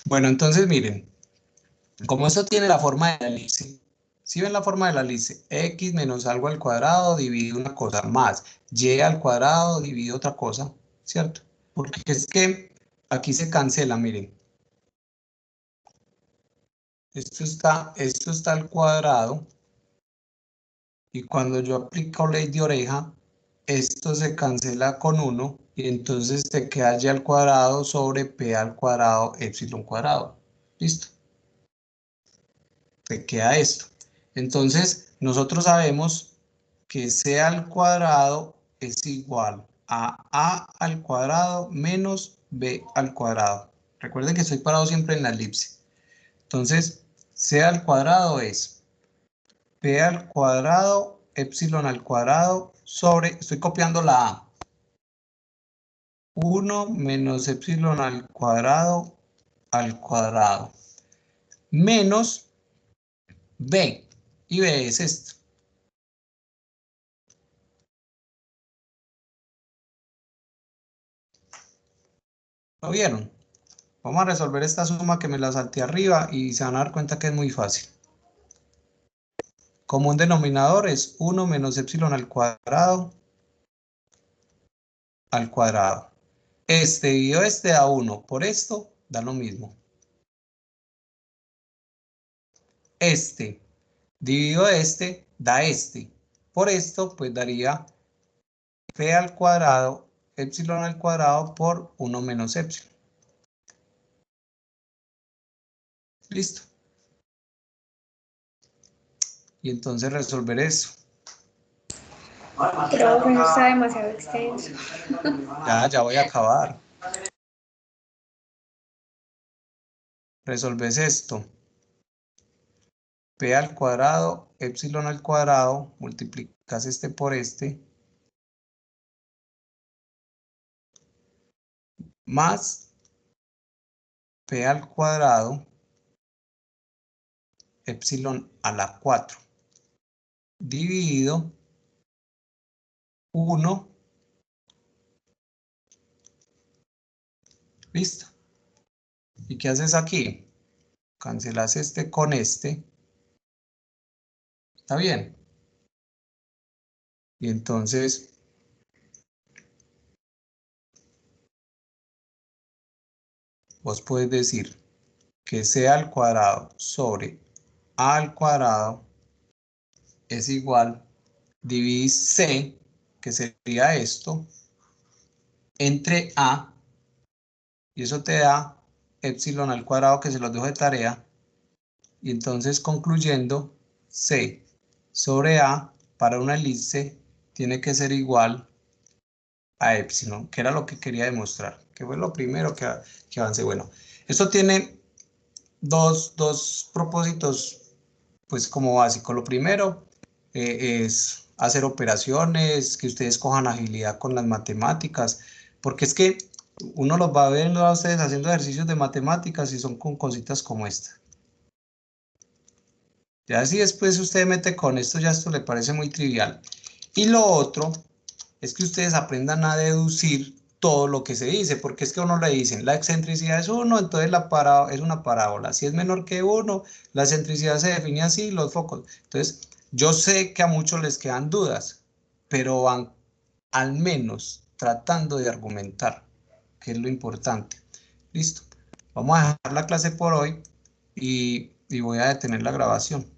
A: Bueno, entonces miren, como esto tiene la forma de la elipse, si ven la forma de la elipse, x menos algo al cuadrado divide una cosa, más y al cuadrado divide otra cosa, ¿cierto? Porque es que aquí se cancela, miren. Esto está al cuadrado y cuando yo aplico ley de oreja, esto se cancela con 1 y entonces te queda y al cuadrado sobre p al cuadrado epsilon cuadrado. ¿Listo? Te queda esto. Entonces, nosotros sabemos que c al cuadrado es igual a al cuadrado menos b al cuadrado. Recuerden que estoy parado siempre en la elipse. Entonces, c al cuadrado es p al cuadrado, epsilon al cuadrado, sobre, estoy copiando la a. 1 menos epsilon al cuadrado, menos b. Y b es esto. ¿Lo vieron? Vamos a resolver esta suma que me la salté arriba y se van a dar cuenta que es muy fácil. Común denominador es 1 menos epsilon al cuadrado. Este dividido este da 1. Por esto da lo mismo. Este dividido este da este. Por esto pues daría p al cuadrado, epsilon al cuadrado por 1 menos epsilon. Listo. Y entonces resolver eso.
C: Pero eso está demasiado extenso.
A: Ya voy a acabar. resolves esto. P al cuadrado, epsilon al cuadrado, multiplicas este por este, más P al cuadrado, epsilon a la 4, dividido 1, listo. ¿Y qué haces aquí? Cancelas este con este. ¿Está bien? Y entonces, vos puedes decir que C al cuadrado sobre A al cuadrado es igual, dividís C, que sería esto, entre A, y eso te da epsilon al cuadrado, que se los dejo de tarea, y entonces concluyendo, C sobre A para una elipse tiene que ser igual a epsilon, que era lo que quería demostrar, que fue lo primero que avancé. Bueno, esto tiene dos propósitos, pues como básico. Lo primero es hacer operaciones, que ustedes cojan agilidad con las matemáticas, porque es que uno los va a ver a ustedes haciendo ejercicios de matemáticas y son con cositas como esta. Ya si después usted mete con esto, ya esto le parece muy trivial. Y lo otro es que ustedes aprendan a deducir todo lo que se dice, porque es que a uno le dicen, la excentricidad es 1, entonces es una parábola. Si es menor que 1, la excentricidad se define así, los focos. Entonces, yo sé que a muchos les quedan dudas, pero van al menos tratando de argumentar, que es lo importante. Listo. Vamos a dejar la clase por hoy y voy a detener la grabación.